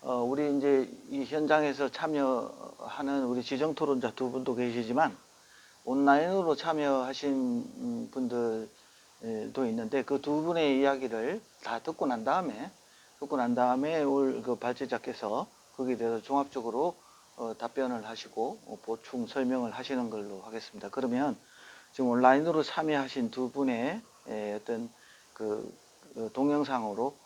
우리 이제 이 현장에서 참여하는 우리 지정 토론자 두 분도 계시지만 온라인으로 참여하신 분들도 있는데 그 두 분의 이야기를 다 듣고 난 다음에 올 그 발제자께서 거기에 대해서 종합적으로 답변을 하시고 보충 설명을 하시는 걸로 하겠습니다. 그러면 지금 온라인으로 참여하신 두 분의 어떤 그 동영상으로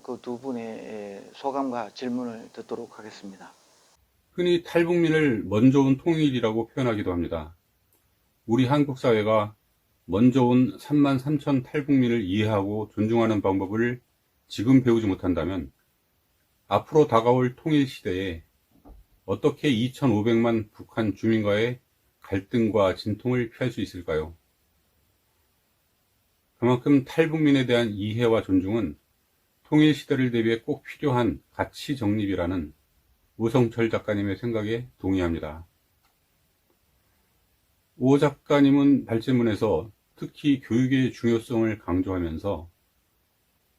그 두 분의 소감과 질문을 듣도록 하겠습니다. 흔히 탈북민을 먼저 온 통일이라고 표현하기도 합니다. 우리 한국 사회가 먼저 온 3만 3천 탈북민을 이해하고 존중하는 방법을 지금 배우지 못한다면 앞으로 다가올 통일 시대에 어떻게 2,500만 북한 주민과의 갈등과 진통을 피할 수 있을까요? 그만큼 탈북민에 대한 이해와 존중은 통일 시대를 대비해 꼭 필요한 가치 정립이라는 오성철 작가님의 생각에 동의합니다. 오 작가님은 발제문에서 특히 교육의 중요성을 강조하면서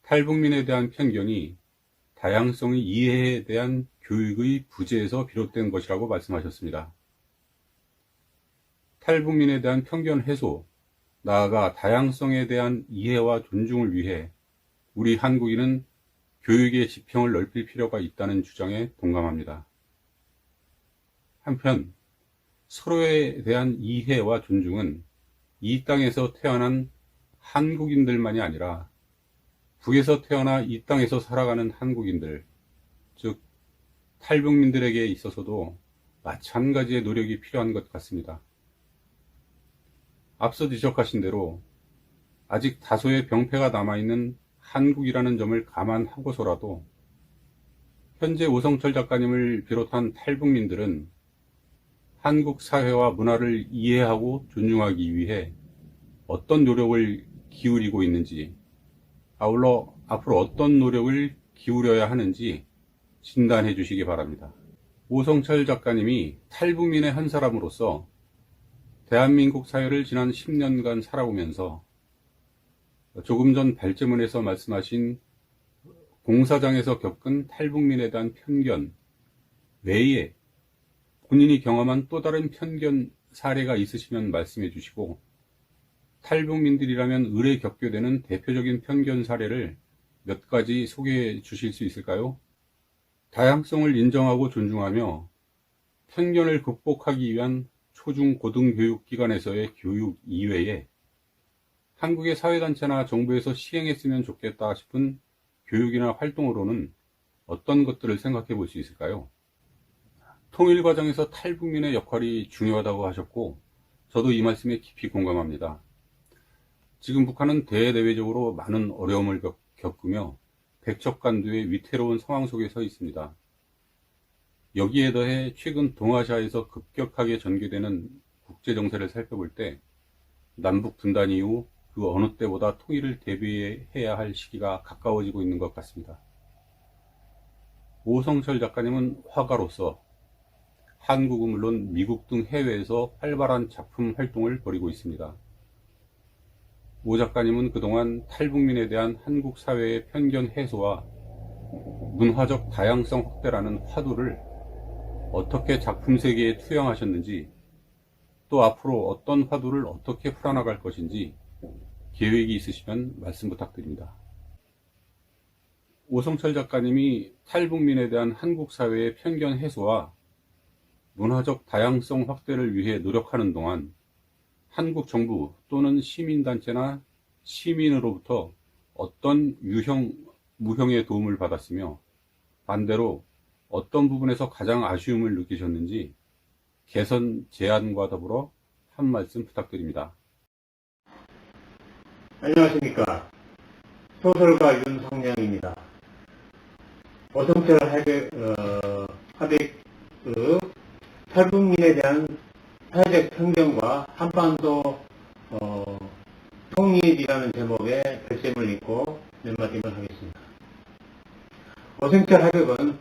탈북민에 대한 편견이 다양성의 이해에 대한 교육의 부재에서 비롯된 것이라고 말씀하셨습니다. 탈북민에 대한 편견 해소, 나아가 다양성에 대한 이해와 존중을 위해 우리 한국인은 교육의 지평을 넓힐 필요가 있다는 주장에 동감합니다. 한편 서로에 대한 이해와 존중은 이 땅에서 태어난 한국인들만이 아니라 북에서 태어나 이 땅에서 살아가는 한국인들, 즉 탈북민들에게 있어서도 마찬가지의 노력이 필요한 것 같습니다. 앞서 지적하신 대로 아직 다소의 병폐가 남아있는 한국이라는 점을 감안하고서라도 현재 오성철 작가님을 비롯한 탈북민들은 한국 사회와 문화를 이해하고 존중하기 위해 어떤 노력을 기울이고 있는지, 아울러 앞으로 어떤 노력을 기울여야 하는지 진단해 주시기 바랍니다. 오성철 작가님이 탈북민의 한 사람으로서 대한민국 사회를 지난 10년간 살아오면서 조금 전 발제문에서 말씀하신 공사장에서 겪은 탈북민에 대한 편견 외에 본인이 경험한 또 다른 편견 사례가 있으시면 말씀해 주시고, 탈북민들이라면 을에 겪게 되는 대표적인 편견 사례를 몇 가지 소개해 주실 수 있을까요? 다양성을 인정하고 존중하며 편견을 극복하기 위한 초중 고등교육기관에서의 교육 이외에 한국의 사회단체나 정부에서 시행했으면 좋겠다 싶은 교육이나 활동으로는 어떤 것들을 생각해 볼 수 있을까요? 통일 과정에서 탈북민의 역할이 중요하다고 하셨고, 저도 이 말씀에 깊이 공감합니다. 지금 북한은 대대외적으로 많은 어려움을 겪으며 백척간두의 위태로운 상황 속에 서 있습니다. 여기에 더해 최근 동아시아에서 급격하게 전개되는 국제정세를 살펴볼 때 남북 분단 이후 그 어느 때보다 통일을 대비해야 할 시기가 가까워지고 있는 것 같습니다. 오성철 작가님은 화가로서 한국은 물론 미국 등 해외에서 활발한 작품 활동을 벌이고 있습니다. 오 작가님은 그동안 탈북민에 대한 한국 사회의 편견 해소와 문화적 다양성 확대라는 화두를 어떻게 작품 세계에 투영하셨는지, 또 앞으로 어떤 화두를 어떻게 풀어나갈 것인지 계획이 있으시면 말씀 부탁드립니다. 오성철 작가님이 탈북민에 대한 한국 사회의 편견 해소와 문화적 다양성 확대를 위해 노력하는 동안 한국 정부 또는 시민단체나 시민으로부터 어떤 유형, 무형의 도움을 받았으며 반대로 어떤 부분에서 가장 아쉬움을 느끼셨는지 개선 제안과 더불어 한 말씀 부탁드립니다. 안녕하십니까. 소설가 윤성량입니다. 오성철 하백 탈북민에 대한 사회적 편견과 한반도 통일이라는 제목의 결심을 읽고 몇 마디만 하겠습니다. 오성철 하백은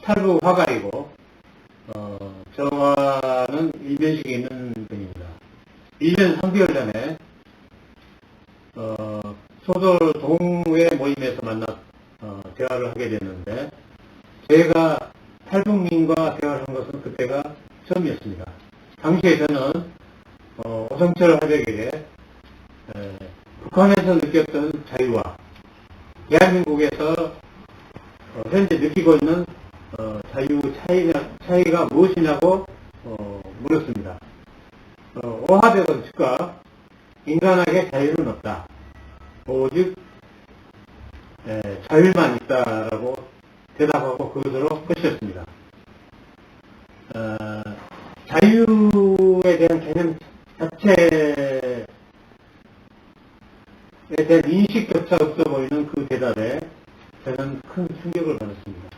탈북 화가이고 저와는 일면식이 있는 분입니다. 1년 3개월 전에 소설 동호회 모임에서 만나 대화를 하게 됐는데, 제가 탈북민과 대화를 한 것은 그때가 처음이었습니다. 당시에 저는 오성철 하백에게 북한에서 느꼈던 자유와 대한민국에서 현재 느끼고 있는 자유 차이가 무엇이냐고 물었습니다. 오하백은 즉각 인간에게 자유는 없다, 오직 자유만 있다라고 대답하고 그것으로 끝이었습니다. 자유에 대한 개념 자체에 대한 인식조차 없어 보이는 그 대답에 저는 큰 충격을 받았습니다.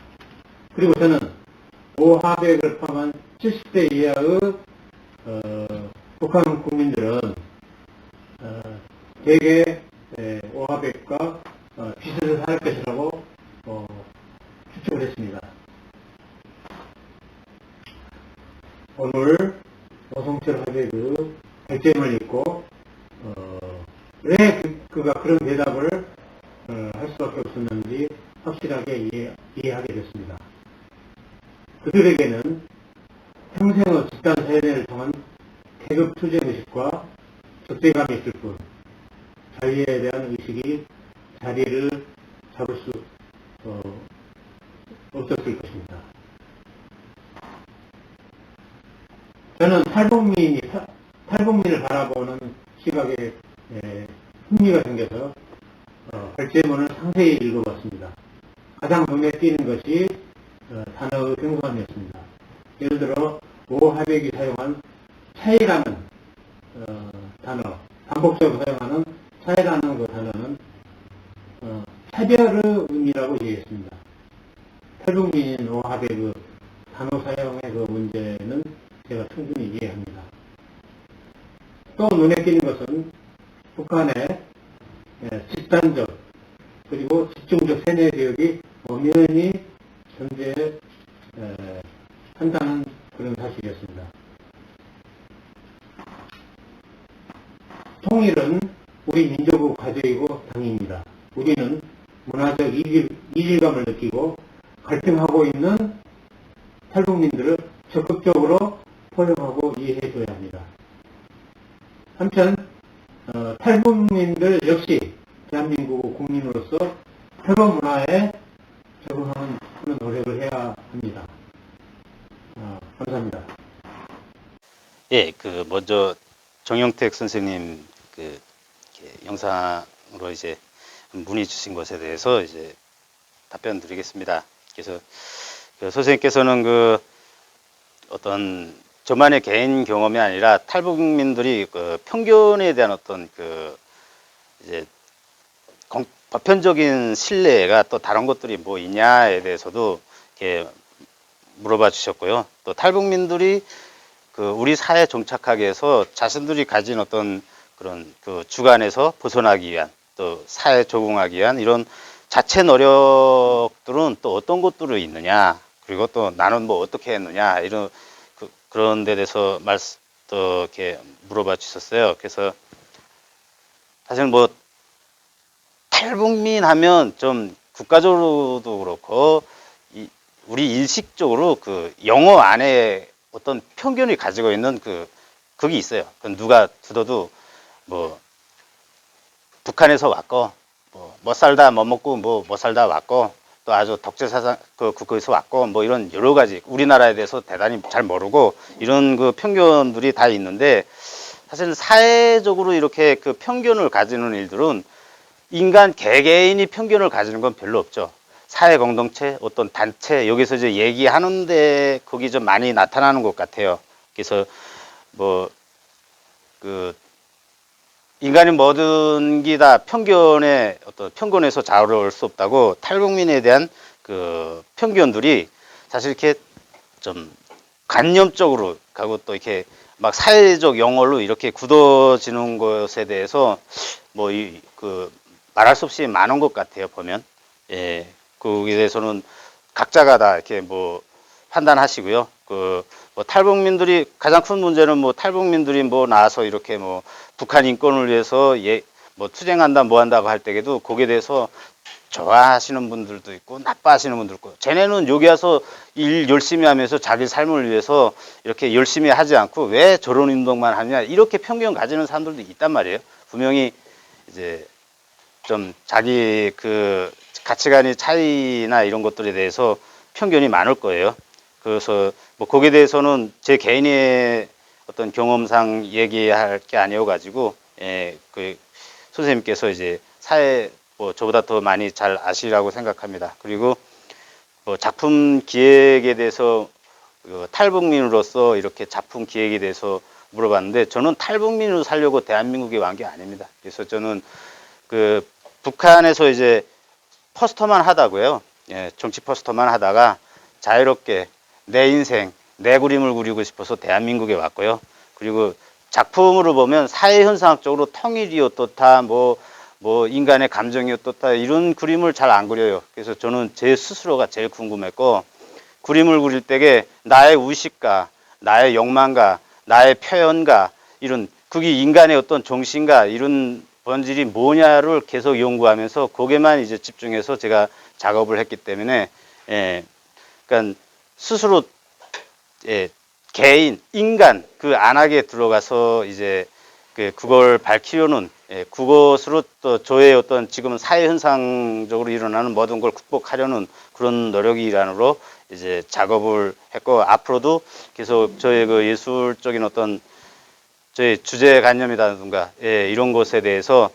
그리고 저는 오하백을 포함한 70대 이하의 북한 국민들은 대개 오하백과 비슷을 할 것이라고 추측을 했습니다. 오늘 오성철 하백의 발제문을 읽고 왜 그가 그런 대답을 할 수밖에 없었는지 확실하게 이해하게 됐습니다. 그들에게는 평생의 집단 사회를 통한 계급 투쟁 의식과 적대감이 있을 뿐 자유에 대한 의식이 자리를 잡을 수 없었을 것입니다. 저는 탈북민을 바라보는 시각에 흥미가 생겨서 발제문을 상세히 읽어봤습니다. 가장 눈에 띄는 것이 단어의 생소함이었습니다. 예를 들어 오하백이 사용한 차이라는 단어, 반복적으로 사용하는 차이라는 그 단어는 차별의 의미라고 이해했습니다. 탈북민인 오하백의 단어 사용의 그 문제는 제가 충분히 이해합니다. 또 눈에 띄는 것은 북한의 집단적 그리고 집중적 세뇌 교육이 엄연히 존재한다는 그런 사실이었습니다. 통일은 우리 민족의 과제이고 당입니다. 우리는 문화적 이질감을 느끼고 갈등하고 있는 탈북민들을 적극적으로 포용하고 이해해줘야 합니다. 한편 탈북민들 역시 대한민국 국민으로서 새로운 문화에 적응하는 그런 노력을 해야 합니다. 감사합니다. 예, 먼저 정영택 선생님 이렇게 영상으로 이제 문의 주신 것에 대해서 이제 답변 드리겠습니다. 그래서 선생님께서는 어떤 저만의 개인 경험이 아니라 탈북민들이 편견에 대한 어떤 이제 보편적인 신뢰가 또 다른 것들이 뭐 있냐에 대해서도 이렇게 물어봐 주셨고요. 또 탈북민들이 우리 사회에 정착하기 위해서 자신들이 가진 어떤 그런 주관에서 벗어나기 위한 또 사회에 적응하기 위한 이런 자체 노력들은 또 어떤 것들이 있느냐, 그리고 또 나는 뭐 어떻게 했느냐, 이런 그런 데 대해서 또 이렇게 물어봐 주셨어요. 그래서 사실 뭐 탈북민 하면 좀 국가적으로도 그렇고 우리 일식적으로 영어 안에 어떤 편견이 가지고 있는 그게 있어요. 누가 들어도 뭐 북한에서 왔고 뭐 살다 뭐 먹고 뭐 살다 왔고 또 아주 독재 사상 국가에서 왔고 뭐 이런 여러 가지 우리나라에 대해서 대단히 잘 모르고 이런 편견들이 다 있는데, 사실 사회적으로 이렇게 편견을 가지는 일들은 인간 개개인이 편견을 가지는 건 별로 없죠. 사회 공동체, 어떤 단체, 여기서 이제 얘기하는데 거기 좀 많이 나타나는 것 같아요. 그래서 뭐 인간이 모든 게 다 편견에 어떤 편견에서 자유로울 수 없다고 탈북민에 대한 그 편견들이 사실 이렇게 좀 관념적으로 가고 또 이렇게 막 사회적 용어로 이렇게 굳어지는 것에 대해서 뭐 그 말할 수 없이 많은 것 같아요 보면. 예, 거기에 대해서는 각자가 다 이렇게 뭐 판단하시고요. 그 뭐 탈북민들이 가장 큰 문제는 뭐 탈북민들이 뭐 나와서 이렇게 뭐 북한 인권을 위해서 뭐 투쟁한다 뭐 한다고 할 때에도 거기에 대해서 좋아하시는 분들도 있고 나빠하시는 분들도 있고, 쟤네는 여기 와서 일 열심히 하면서 자기 삶을 위해서 이렇게 열심히 하지 않고 왜 저런 운동만 하냐, 이렇게 편견 가지는 사람들도 있단 말이에요. 분명히 이제 좀 자기 그 가치관의 차이나 이런 것들에 대해서 편견이 많을 거예요. 그래서 뭐 거기에 대해서는 제 개인의 어떤 경험상 얘기할 게 아니어가지고, 그 선생님께서 이제 사회 뭐 저보다 더 많이 잘 아시라고 생각합니다. 그리고 뭐 작품 기획에 대해서 그 탈북민으로서 이렇게 작품 기획에 대해서 물어봤는데, 저는 탈북민으로 살려고 대한민국에 온 게 아닙니다. 그래서 저는 그 북한에서 이제 포스터만 하다고요. 예, 정치 포스터만 하다가 자유롭게 내 인생, 내 그림을 그리고 싶어서 대한민국에 왔고요. 그리고 작품으로 보면 사회현상학적으로 통일이 어떻다, 뭐 인간의 감정이 어떻다, 이런 그림을 잘 안 그려요. 그래서 저는 제 스스로가 제일 궁금했고, 그림을 그릴 때에 나의 의식과 나의 욕망과 나의 표현과 이런 그게 인간의 어떤 정신과 이런 본질이 뭐냐를 계속 연구하면서 거기에만 이제 집중해서 제가 작업을 했기 때문에, 그러니까 스스로, 개인, 인간 그 안악에 들어가서 이제 그걸 밝히려는, 그것으로 또 저의 어떤 지금은 사회 현상적으로 일어나는 모든 걸 극복하려는 그런 노력이 일환으로 이제 작업을 했고, 앞으로도 계속 저의 그 예술적인 어떤 저희 주제관념이라든가 이런 것에 대해서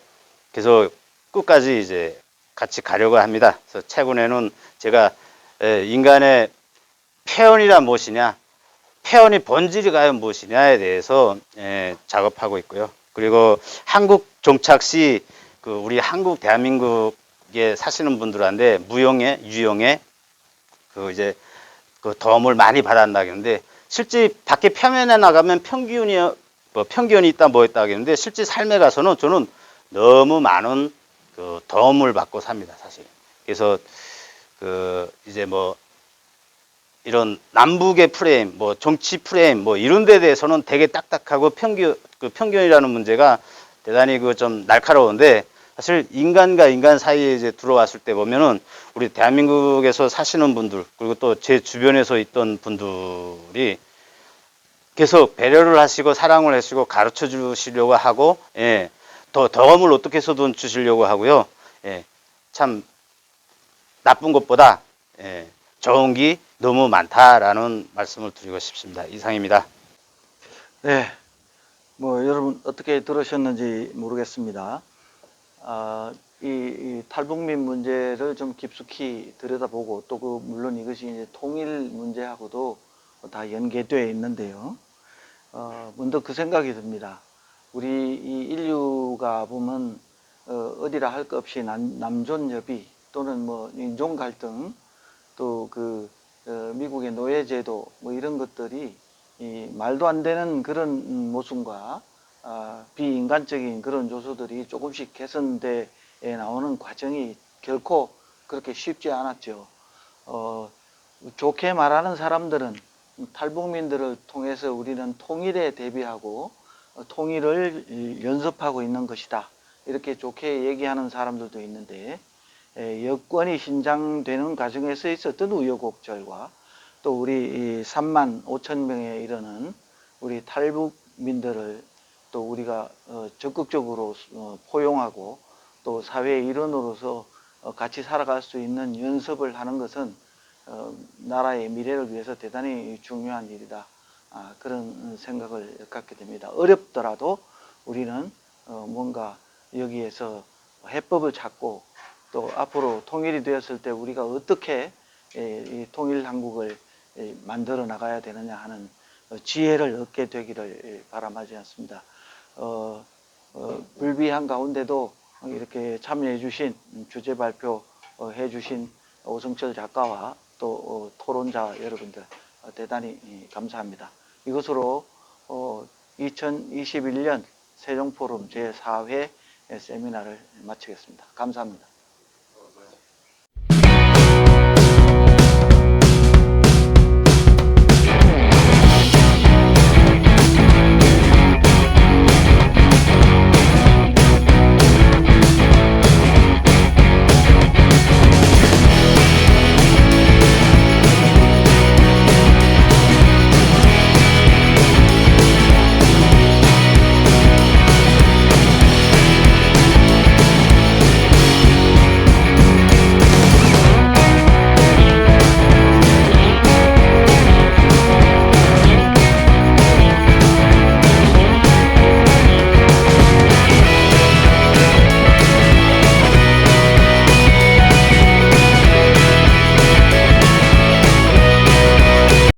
계속 끝까지 이제 같이 가려고 합니다. 그래서 최근에는 제가 인간의 표현이란 무엇이냐, 표현의 본질이 과연 무엇이냐에 대해서 작업하고 있고요. 그리고 한국 정착 시 그 우리 한국 대한민국에 사시는 분들한테 무용에 유용에 그 이제 그 도움을 많이 받았다는데, 실제 밖에 표면에 나가면 편견이 있다 뭐 있다 하겠는데, 실제 삶에 가서는 저는 너무 많은 그 도움을 받고 삽니다, 사실. 그래서 그 이제 뭐 이런 남북의 프레임, 뭐 정치 프레임, 뭐 이런 데 대해서는 되게 딱딱하고 편견이라는 문제가 대단히 그 좀 날카로운데, 사실 인간과 인간 사이에 이제 들어왔을 때 보면은 우리 대한민국에서 사시는 분들, 그리고 또 제 주변에서 있던 분들이 계속 배려를 하시고 사랑을 하시고 가르쳐 주시려고 하고, 더 도움을 어떻게 해서든 주시려고 하고요. 참 나쁜 것보다 좋은 게 너무 많다라는 말씀을 드리고 싶습니다. 이상입니다. 네, 뭐 여러분 어떻게 들으셨는지 모르겠습니다. 이 탈북민 문제를 좀 깊숙이 들여다보고, 또 그 물론 이것이 이제 통일 문제하고도 다 연계되어 있는데요. 문득 그 생각이 듭니다. 우리 이 인류가 보면 어디라 할 것 없이 남존여비 또는 뭐 인종 갈등, 또 그 미국의 노예제도 뭐 이런 것들이 이 말도 안 되는 그런 모순과 비인간적인 그런 요소들이 조금씩 개선돼 나오는 과정이 결코 그렇게 쉽지 않았죠. 좋게 말하는 사람들은 탈북민들을 통해서 우리는 통일에 대비하고 통일을 연습하고 있는 것이다, 이렇게 좋게 얘기하는 사람들도 있는데, 여권이 신장되는 과정에서 있었던 우여곡절과 또 우리 3만 5천 명에 이르는 우리 탈북민들을 또 우리가 적극적으로 포용하고 또 사회의 일원으로서 같이 살아갈 수 있는 연습을 하는 것은 나라의 미래를 위해서 대단히 중요한 일이다, 그런 생각을 갖게 됩니다. 어렵더라도 우리는 뭔가 여기에서 해법을 찾고, 또 앞으로 통일이 되었을 때 우리가 어떻게 이 통일 한국을 만들어 나가야 되느냐 하는 지혜를 얻게 되기를 바람하지 않습니다. 불비한 가운데도 이렇게 참여해 주신 주제 발표 해 주신 오성철 작가와 또 토론자 여러분들 대단히 감사합니다. 이것으로 2021년 세종포럼 제4회 세미나를 마치겠습니다. 감사합니다.